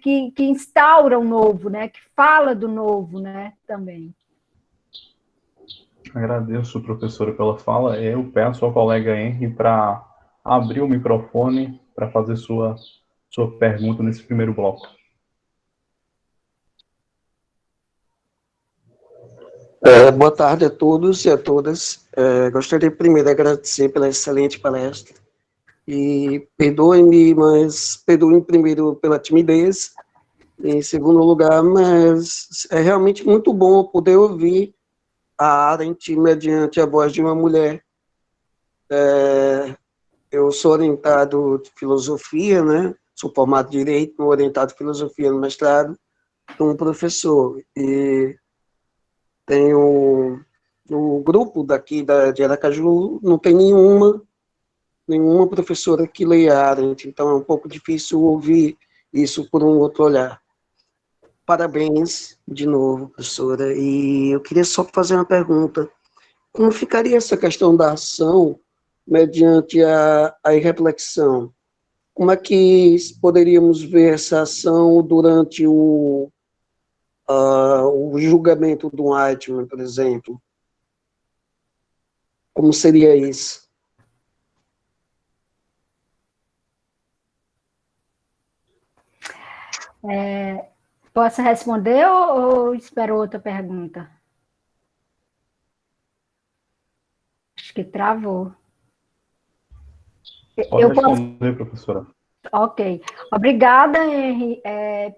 que instaura o novo, né? Que fala do novo, né? Também. Agradeço, professora, pela fala. Eu peço ao colega Henry para abrir o microfone para fazer sua pergunta nesse primeiro bloco. Boa tarde a todos e a todas. Gostaria primeiro de agradecer pela excelente palestra e perdoem-me, mas perdoem primeiro pela timidez, em segundo lugar, mas é realmente muito bom poder ouvir a Arendt mediante a voz de uma mulher. Eu sou orientado de filosofia, né? Sou formado em Direito, orientado de filosofia no mestrado, sou um professor, e tenho no grupo daqui de Aracaju, não tem nenhuma professora que leia Arendt, então é um pouco difícil ouvir isso por um outro olhar. Parabéns de novo, professora, e eu queria só fazer uma pergunta. Como ficaria essa questão da ação mediante a irreflexão? Como é que poderíamos ver essa ação durante o julgamento do Eichmann, por exemplo? Como seria isso? Posso responder ou espero outra pergunta? Acho que travou. Pode responder, professora. Ok. Obrigada, Henry,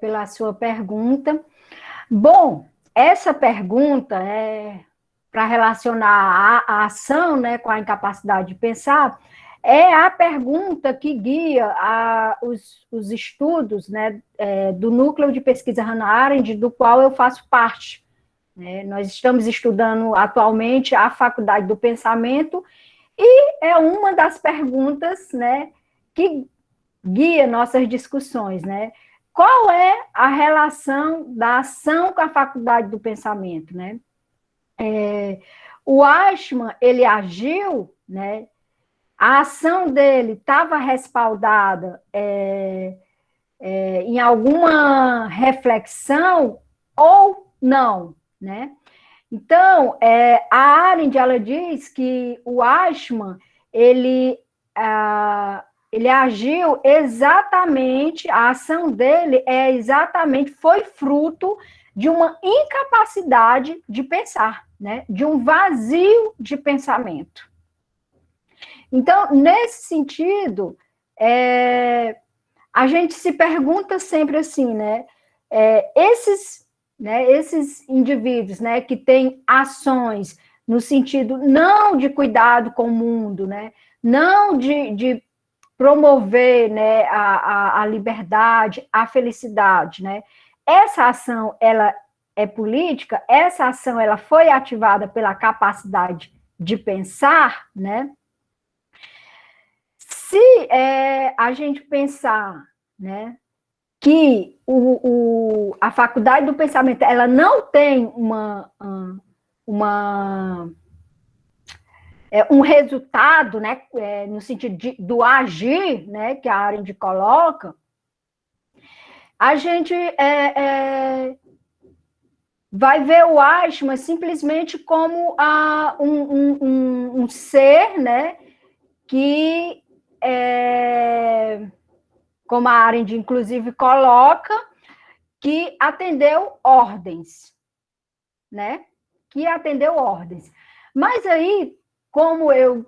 pela sua pergunta. Bom, essa pergunta para relacionar a ação, né, com a incapacidade de pensar, é a pergunta que guia os estudos, né, do núcleo de pesquisa Hannah Arendt, do qual eu faço parte. Né? Nós estamos estudando atualmente a Faculdade do Pensamento, e é uma das perguntas, né, que guia nossas discussões, né? Qual é a relação da ação com a Faculdade do Pensamento, né? o Eichmann, ele agiu, né? A ação dele estava respaldada em alguma reflexão ou não, né? Então, a Arendt, ela diz que o Eichmann, ele agiu exatamente, a ação dele foi fruto de uma incapacidade de pensar, né? De um vazio de pensamento. Então, nesse sentido, a gente se pergunta sempre assim, né? Esses indivíduos, né, que têm ações no sentido não de cuidado com o mundo, né? Não de promover, né, a liberdade, a felicidade, né? Essa ação, ela é política, essa ação, ela foi ativada pela capacidade de pensar, né? Se a gente pensar, né, que a faculdade do pensamento, ela não tem um resultado, né, no sentido do agir, né, que a Arendt coloca, a gente vai ver o Eichmann simplesmente como um ser, né, que, como a Arendt, inclusive, coloca, que atendeu ordens, né? Que atendeu ordens. Mas aí, como eu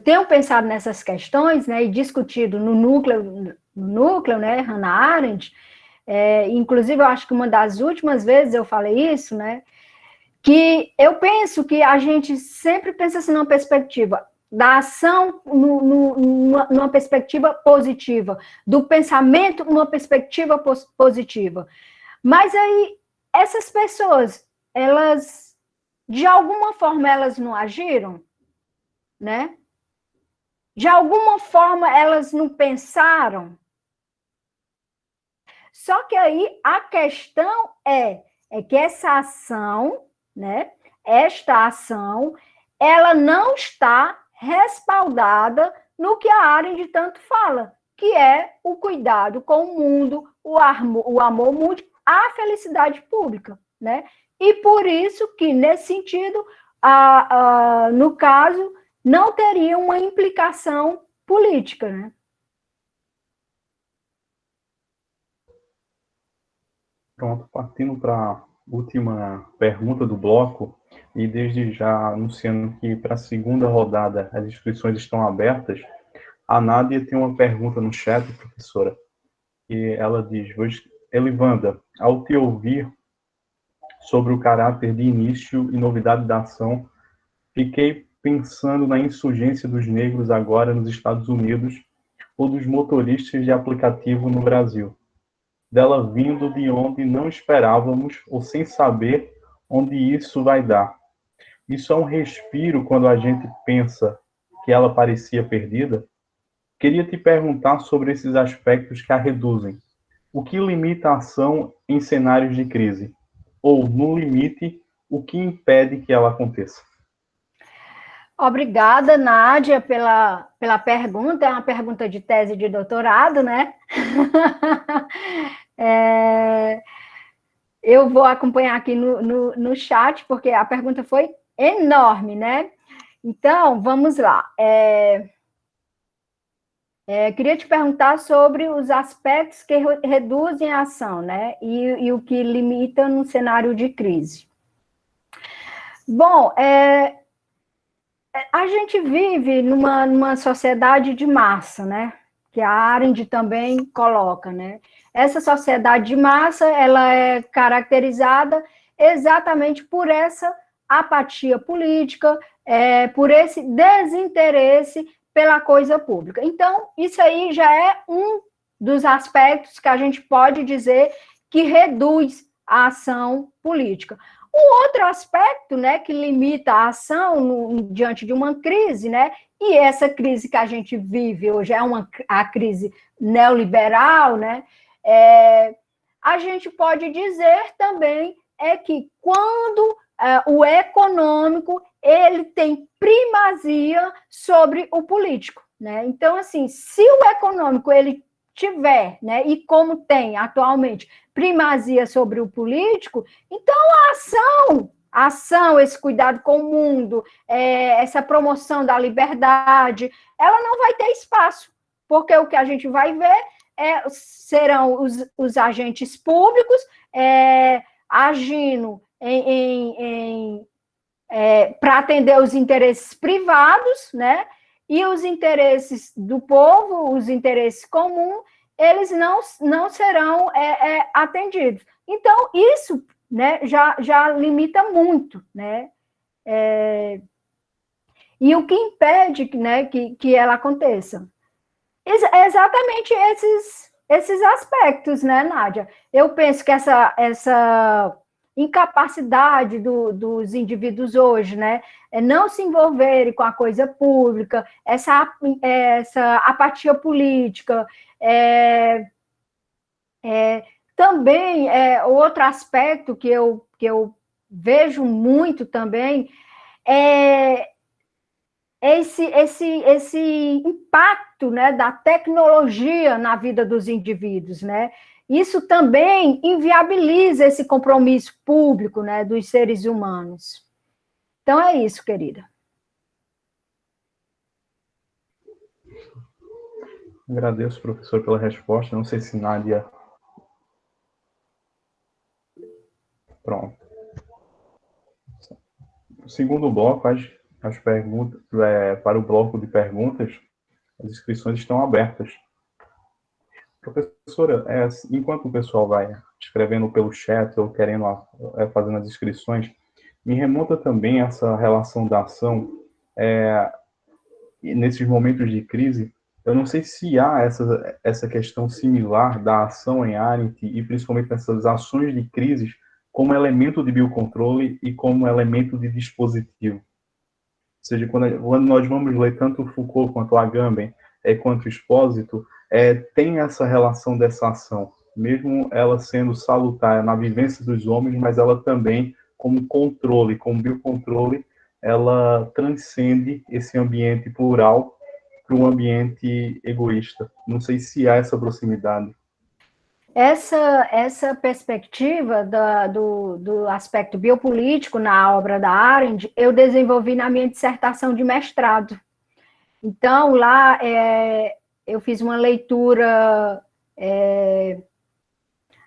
tenho pensado nessas questões, né, e discutido no núcleo, né, Hannah Arendt, inclusive eu acho que uma das últimas vezes eu falei isso, né, que eu penso que a gente sempre pensa assim numa perspectiva da ação numa perspectiva positiva, do pensamento numa perspectiva positiva. Mas aí, essas pessoas, elas, de alguma forma, elas não agiram, né? De alguma forma, elas não pensaram. Só que aí, a questão é que essa ação, né? Esta ação, ela não está respaldada no que a Arendt tanto fala, que é o cuidado com o mundo, o amor mútuo, a felicidade pública, né? E por isso que, nesse sentido, no caso, não teria uma implicação política, né? Pronto, partindo para a última pergunta do bloco, e desde já anunciando que para a segunda rodada as inscrições estão abertas, a Nádia tem uma pergunta no chat, professora, e ela diz: Elivanda, ao te ouvir sobre o caráter de início e novidade da ação, fiquei pensando na insurgência dos negros agora nos Estados Unidos ou dos motoristas de aplicativo no Brasil. Dela vindo de onde não esperávamos ou sem saber onde isso vai dar. Isso é um respiro quando a gente pensa que ela parecia perdida? Queria te perguntar sobre esses aspectos que a reduzem. O que limita a ação em cenários de crise? Ou, no limite, o que impede que ela aconteça? Obrigada, Nádia, pela pergunta. É uma pergunta de tese de doutorado, né? Eu vou acompanhar aqui no chat, porque a pergunta foi enorme, né? Então, vamos lá. Queria te perguntar sobre os aspectos que reduzem a ação, né? E o que limita no cenário de crise. Bom, a gente vive numa sociedade de massa, né? Que a Arendt também coloca, né? Essa sociedade de massa, ela é caracterizada exatamente por essa apatia política, por esse desinteresse pela coisa pública. Então, isso aí já é um dos aspectos que a gente pode dizer que reduz a ação política. Um outro aspecto, né, que limita a ação diante de uma crise, né, e essa crise que a gente vive hoje é a crise neoliberal, né, a gente pode dizer também que quando o econômico, ele tem primazia sobre o político, né? Então, assim, se o econômico, ele tiver, né, e como tem atualmente, primazia sobre o político, então a ação, esse cuidado com o mundo, essa promoção da liberdade, ela não vai ter espaço, porque o que a gente vai ver serão os agentes públicos agindo para atender os interesses privados, né? E os interesses do povo, os interesses comuns, eles não serão atendidos. Então, isso, né, já limita muito, né? E o que impede, né, que ela aconteça? Exatamente esses aspectos, né, Nádia? Eu penso que essa incapacidade dos indivíduos hoje, né, não se envolverem com a coisa pública, essa apatia política, também outro aspecto que eu vejo muito também esse impacto, né, da tecnologia na vida dos indivíduos, né? Isso também inviabiliza esse compromisso público, né, dos seres humanos. Então é isso, querida. Agradeço, professor, pela resposta. Não sei se Nádia... Pronto. O segundo bloco, as perguntas, para o bloco de perguntas, as inscrições estão abertas. Professora, enquanto o pessoal vai escrevendo pelo chat ou querendo fazendo as inscrições, me remonta também essa relação da ação nesses momentos de crise. Eu não sei se há essa questão similar da ação em Arendt e principalmente nessas ações de crises como elemento de biocontrole e como elemento de dispositivo. Ou seja, quando nós vamos ler tanto Foucault quanto Agamben, quanto Expósito, tem essa relação dessa ação, mesmo ela sendo salutar na vivência dos homens, mas ela também, como controle, como biocontrole, ela transcende esse ambiente plural para um ambiente egoísta. Não sei se há essa proximidade. Essa perspectiva do aspecto biopolítico na obra da Arendt, eu desenvolvi na minha dissertação de mestrado. Então, lá eu fiz uma leitura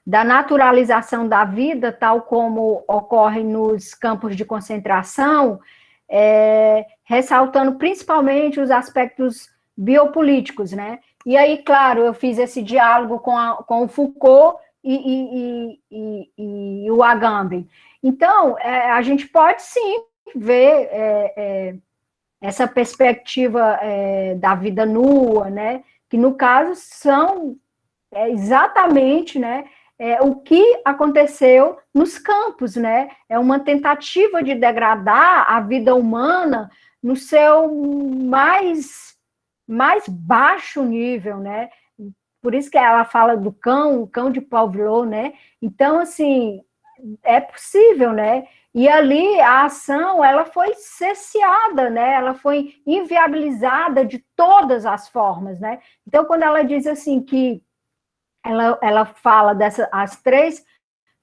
da naturalização da vida, tal como ocorre nos campos de concentração, ressaltando principalmente os aspectos biopolíticos, né? E aí, claro, eu fiz esse diálogo com o Foucault e o Agamben. Então, a gente pode, sim, ver essa perspectiva da vida nua, né? Que, no caso, são exatamente, né, o que aconteceu nos campos, né? É uma tentativa de degradar a vida humana no seu mais baixo nível, né? Por isso que ela fala do cão, o cão de Pavlov, né? Então, assim, é possível, né? E ali a ação, ela foi cesseada, né? Ela foi inviabilizada de todas as formas, né? Então, quando ela diz assim que ela fala as três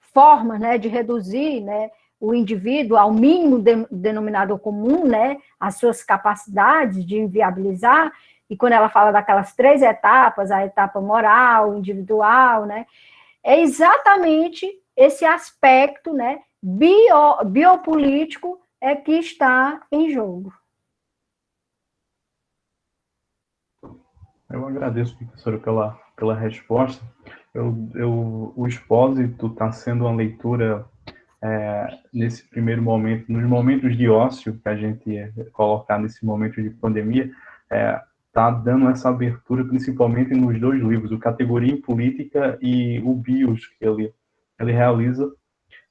formas, né, de reduzir, né, o indivíduo ao mínimo denominador comum, né, as suas capacidades de inviabilizar, e quando ela fala daquelas três etapas, a etapa moral, individual, né, é exatamente esse aspecto, né, biopolítico que está em jogo. Eu agradeço, professora, pela resposta. O Expósito está sendo uma leitura nesse primeiro momento, nos momentos de ócio que a gente colocar nesse momento de pandemia, está dando essa abertura principalmente nos dois livros, o Categoria em Política e o BIOS, que ele realiza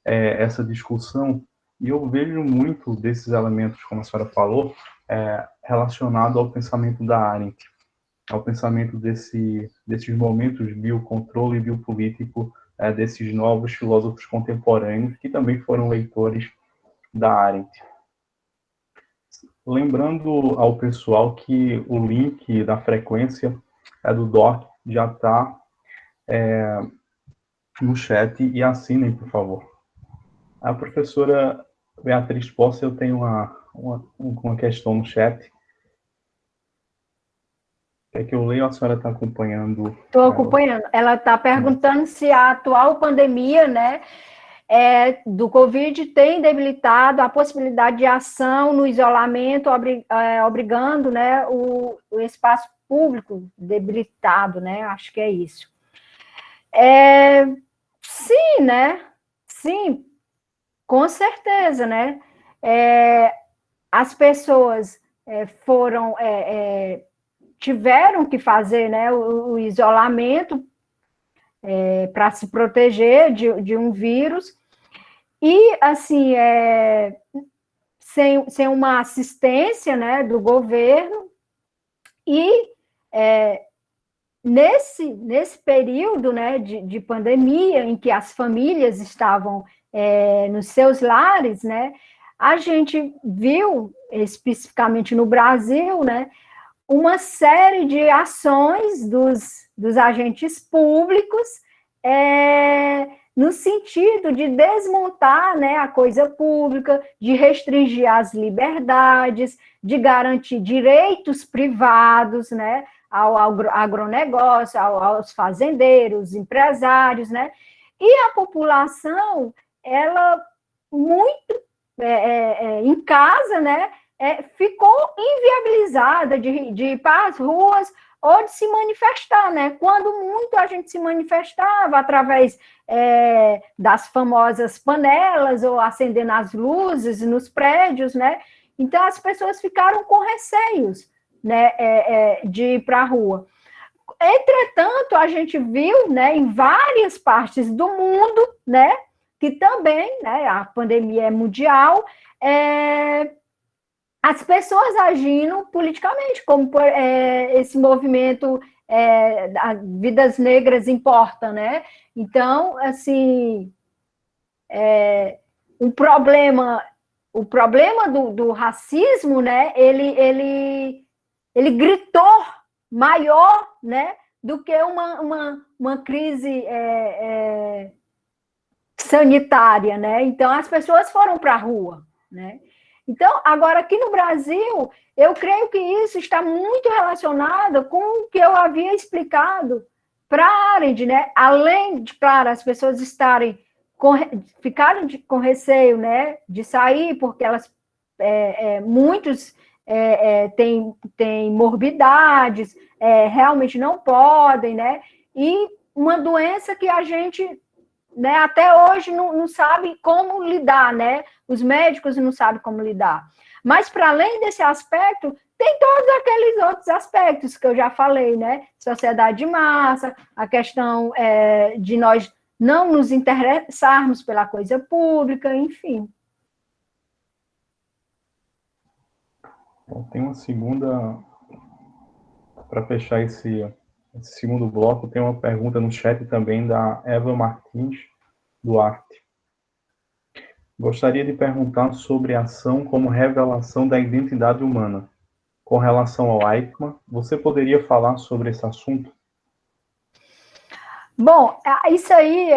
essa discussão, e eu vejo muito desses elementos, como a senhora falou, relacionado ao pensamento da Arendt, ao pensamento desses momentos biocontrole e biopolítico desses novos filósofos contemporâneos, que também foram leitores da Arendt. Lembrando ao pessoal que o link da frequência do DOC já está no chat, e assinem, por favor. A professora Beatriz Posse, eu tenho uma questão no chat. É que eu leio, a senhora está acompanhando? Estou acompanhando. Ela está perguntando se a atual pandemia, né, do Covid tem debilitado a possibilidade de ação no isolamento, obrigando, né, o espaço público debilitado, né? Acho que é isso. Sim, né? Sim, com certeza, né? As pessoas tiveram que fazer, né, o isolamento para se proteger de um vírus, e, assim, sem uma assistência, né, do governo, e nesse período, né, de pandemia, em que as famílias estavam nos seus lares, né, a gente viu, especificamente no Brasil, né, uma série de ações dos agentes públicos no sentido de desmontar, né, a coisa pública, de restringir as liberdades, de garantir direitos privados, né, ao agronegócio, aos fazendeiros, empresários, né, e a população, ela muito em casa, né, ficou inviabilizada de ir para as ruas ou de se manifestar, né? Quando muito a gente se manifestava através das famosas panelas ou acendendo as luzes nos prédios, né? Então as pessoas ficaram com receios, né, de ir para a rua. Entretanto, a gente viu, né, em várias partes do mundo, né, que também, né, a pandemia é mundial, as pessoas agindo politicamente, como esse movimento Vidas Negras Importam, né? Então, assim, o problema do racismo, né? Ele gritou maior, né? Do que uma crise sanitária, né? Então, as pessoas foram para a rua, né? Então, agora, aqui no Brasil, eu creio que isso está muito relacionado com o que eu havia explicado para a Arendt, né? Além de, claro, as pessoas ficarem com receio, né, de sair, porque muitos têm morbidades, realmente não podem, né? E uma doença que a gente, né, até hoje não sabe como lidar, né? Os médicos não sabem como lidar. Mas, para além desse aspecto, tem todos aqueles outros aspectos que eu já falei, né? Sociedade de massa, a questão de nós não nos interessarmos pela coisa pública, enfim. Bom, tem uma segunda... Para fechar esse segundo bloco, tem uma pergunta no chat também da Eva Martins Duarte. Gostaria de perguntar sobre a ação como revelação da identidade humana. Com relação ao Eichmann, você poderia falar sobre esse assunto? Bom, isso aí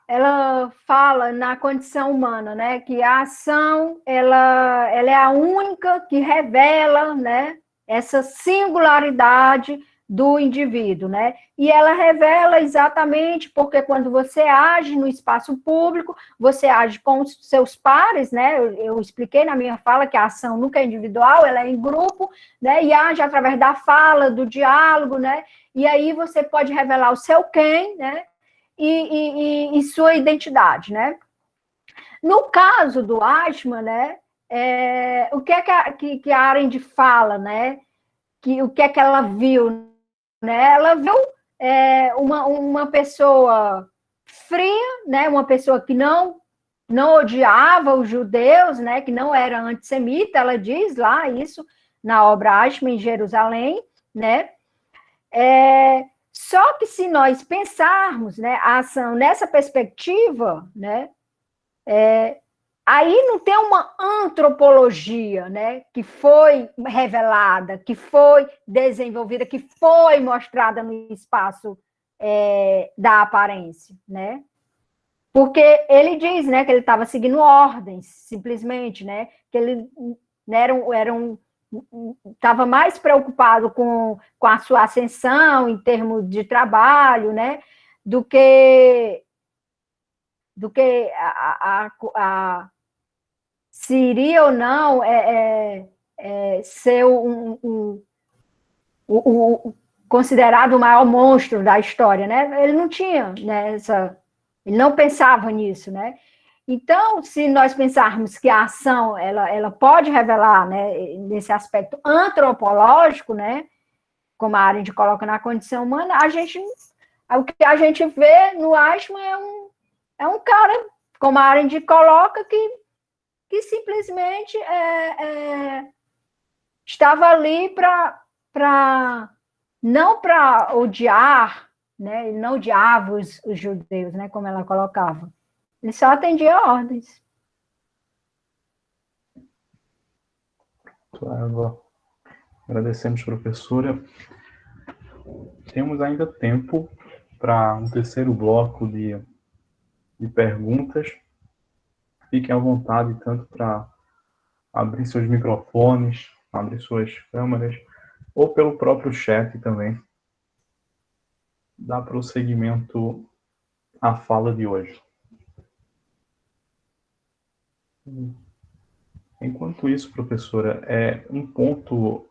ela fala na condição humana, né? Que a ação ela é a única que revela, né, essa singularidade do indivíduo, né? E ela revela exatamente porque quando você age no espaço público, você age com os seus pares, né? Eu expliquei na minha fala que a ação nunca é individual, ela é em grupo, né? E age através da fala, do diálogo, né? E aí você pode revelar o seu quem, né? E sua identidade, né? No caso do Eichmann, né? O que é que a Arendt fala, né? O que é que ela viu, né? Ela viu uma pessoa fria, né? Uma pessoa que não odiava os judeus, né? Que não era antissemita, ela diz lá isso na obra Eichmann em Jerusalém, né? Só que se nós pensarmos, né, a ação nessa perspectiva, né, aí não tem uma antropologia, né, que foi revelada, que foi desenvolvida, que foi mostrada no espaço da aparência, né? Porque ele diz, né, que ele estava seguindo ordens, simplesmente, né, que ele estava mais preocupado com a sua ascensão em termos de trabalho, né, do que se iria ou não ser considerado o maior monstro da história, né? Ele não tinha, né, ele não pensava nisso, né? Então, se nós pensarmos que a ação ela pode revelar, né, nesse aspecto antropológico, né, como a Arendt coloca na condição humana, o que a gente vê no Eichmann é um cara, como a Arendt coloca, que simplesmente estava ali não para odiar, né? Ele não odiava os judeus, né? Como ela colocava. Ele só atendia ordens. Claro. Agradecemos, professora. Temos ainda tempo para um terceiro bloco de perguntas. Fiquem à vontade, tanto para abrir seus microfones, abrir suas câmeras, ou pelo próprio chat também. Dá prosseguimento à fala de hoje. Enquanto isso, professora, um ponto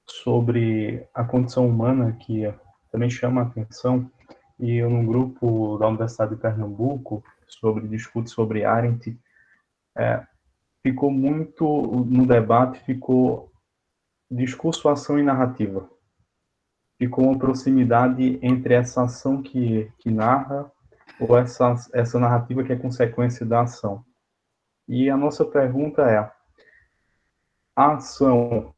sobre a condição humana que também chama a atenção, e eu, num grupo da Universidade de Pernambuco, discute sobre Arendt, ficou muito, no debate, ficou discurso, ação e narrativa. Ficou uma proximidade entre essa ação que narra ou essa narrativa que é consequência da ação. E a nossa pergunta é: a ação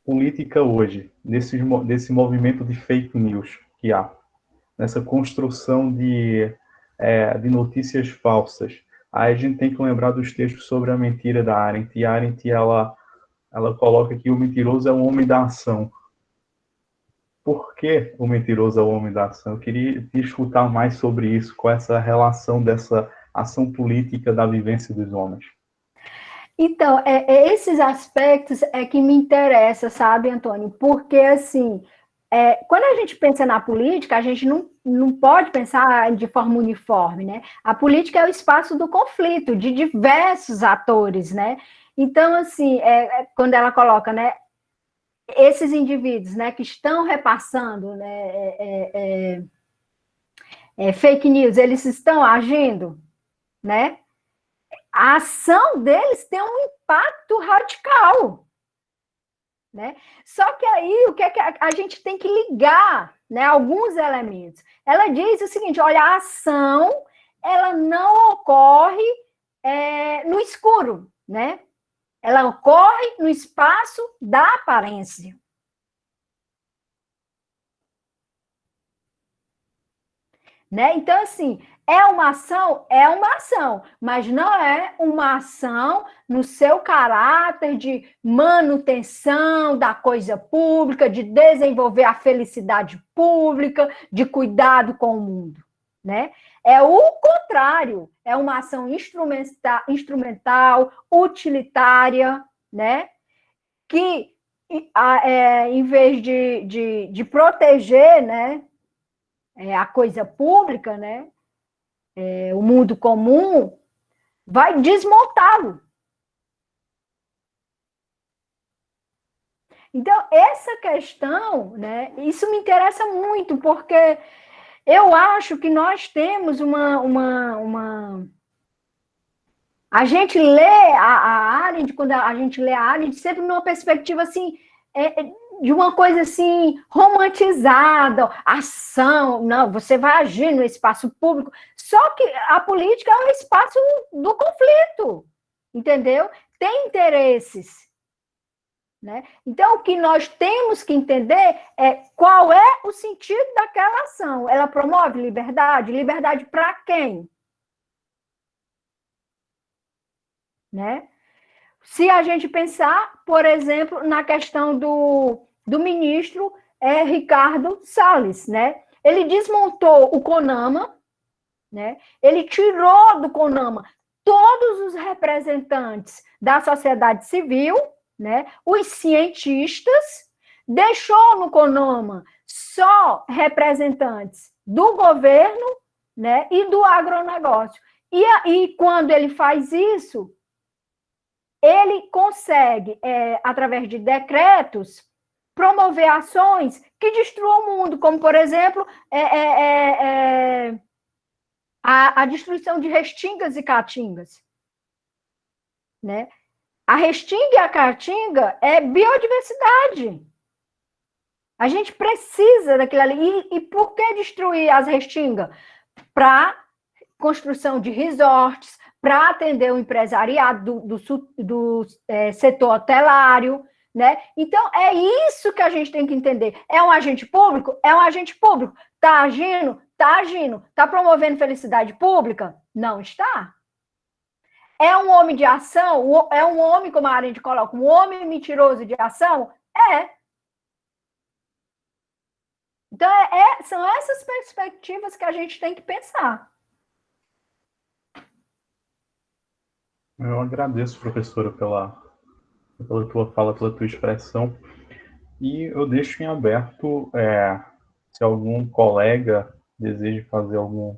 política hoje, desse movimento de fake news que há, nessa construção de notícias falsas, aí a gente tem que lembrar dos textos sobre a mentira da Arendt, e a Arendt, ela coloca que o mentiroso é o homem da ação. Por que o mentiroso é o homem da ação? Eu queria te escutar mais sobre isso, com essa relação dessa ação política da vivência dos homens. Então, esses aspectos é que me interessa, sabe, Antônio? Porque, assim, quando a gente pensa na política, a gente não pode pensar de forma uniforme, né? A política é o espaço do conflito, de diversos atores, né? Então, assim, quando ela coloca, né, esses indivíduos, né, que estão repassando, né, fake news, eles estão agindo, né? A ação deles tem um impacto radical, né? Só que aí, o que é que a gente tem que ligar, né, alguns elementos. Ela diz o seguinte: olha, a ação, ela não ocorre no escuro, né? Ela ocorre no espaço da aparência. Né? Então, assim, é uma ação, mas não é uma ação no seu caráter de manutenção da coisa pública, de desenvolver a felicidade pública, de cuidado com o mundo, né? É o contrário, é uma ação instrumental, utilitária, né? Que, em vez de proteger, né, a coisa pública, né, o mundo comum, vai desmontá-lo. Então, essa questão, né, isso me interessa muito, porque eu acho que nós temos A gente lê a Arendt, quando a gente lê a Arendt, sempre numa perspectiva, assim, de uma coisa assim, romantizada, ação, não, você vai agir no espaço público, só que a política é um espaço do conflito, entendeu? Tem interesses, né? Então, o que nós temos que entender é qual é o sentido daquela ação. Ela promove liberdade? Liberdade para quem? né? Se a gente pensar, por exemplo, na questão do ministro Ricardo Salles, né? Ele desmontou o CONAMA, né? Ele tirou do CONAMA todos os representantes da sociedade civil, né? Os cientistas, deixou no CONAMA representantes do governo, né, e do agronegócio. E quando ele faz isso, ele consegue, através de decretos, promover ações que destruam o mundo, como, por exemplo, a destruição de restingas e caatingas. Né? A restinga e a caatinga é biodiversidade. A gente precisa daquilo ali. E por que destruir as restingas? Para construção de resorts, para atender o empresariado do setor hotelário, né? Então, é isso que a gente tem que entender. É um agente público? É um agente público. Está agindo? Está agindo. Está promovendo felicidade pública? Não está. É um homem de ação? É um homem, como a Arendt coloca, um homem mentiroso de ação? É. Então, são essas perspectivas que a gente tem que pensar. Eu agradeço, professora, pela tua fala, pela tua expressão. E eu deixo em aberto, se algum colega deseja fazer algum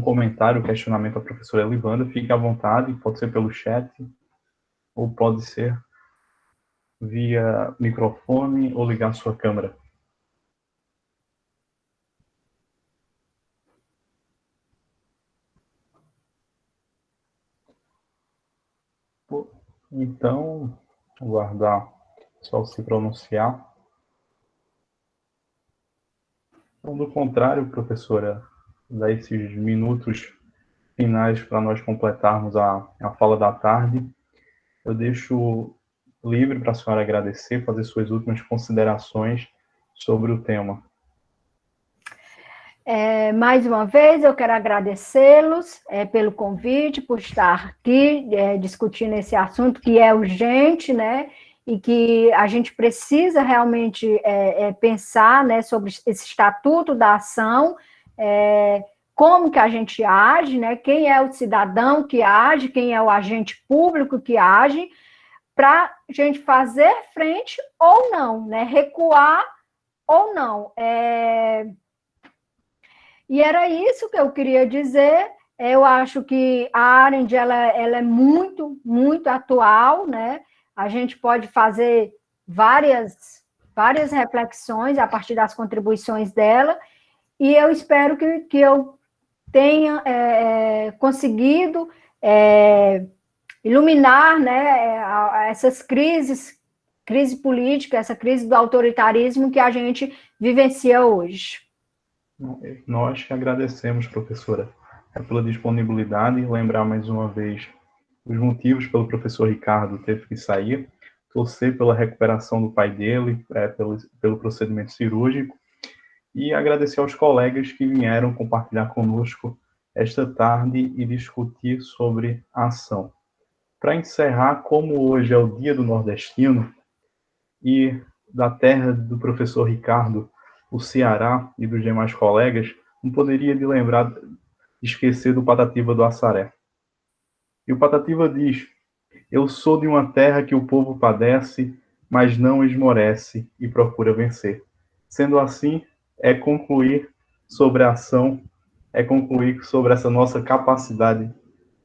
comentário, questionamento à professora Elivanda, fique à vontade, pode ser pelo chat, ou pode ser via microfone, ou ligar sua câmera. Então, aguardar só se pronunciar. Então, do contrário, professora, dá esses minutos finais para nós completarmos a fala da tarde. Eu deixo livre para a senhora agradecer, fazer suas últimas considerações sobre o tema. Mais uma vez, eu quero agradecê-los pelo convite, por estar aqui discutindo esse assunto que é urgente, né? E que a gente precisa realmente pensar, né, sobre esse estatuto da ação, como que a gente age, né? Quem é o cidadão que age, quem é o agente público que age, para a gente fazer frente ou não, né? Recuar ou não. E era isso que eu queria dizer. Eu acho que a Arendt ela é muito, muito atual, né? A gente pode fazer várias reflexões a partir das contribuições dela, e eu espero que eu tenha conseguido iluminar, né, essas crise política, essa crise do autoritarismo que a gente vivencia hoje. Nós que agradecemos, professora, pela disponibilidade e lembrar mais uma vez os motivos pelo professor Ricardo teve que sair, torcer pela recuperação do pai dele, pelo procedimento cirúrgico, e agradecer aos colegas que vieram compartilhar conosco esta tarde e discutir sobre a ação. Para encerrar, como hoje é o Dia do Nordestino e da terra do professor Ricardo, o Ceará e dos demais colegas, não poderia esquecer do Patativa do Assaré. E o Patativa diz: eu sou de uma terra que o povo padece, mas não esmorece e procura vencer. Sendo assim, concluir sobre a ação, concluir sobre essa nossa capacidade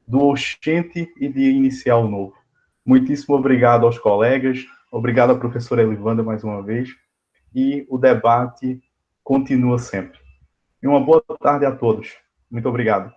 do oxente e de iniciar o novo. Muitíssimo obrigado aos colegas, obrigado à professora Elivanda mais uma vez, e o debate continua sempre. E uma boa tarde a todos. Muito obrigado.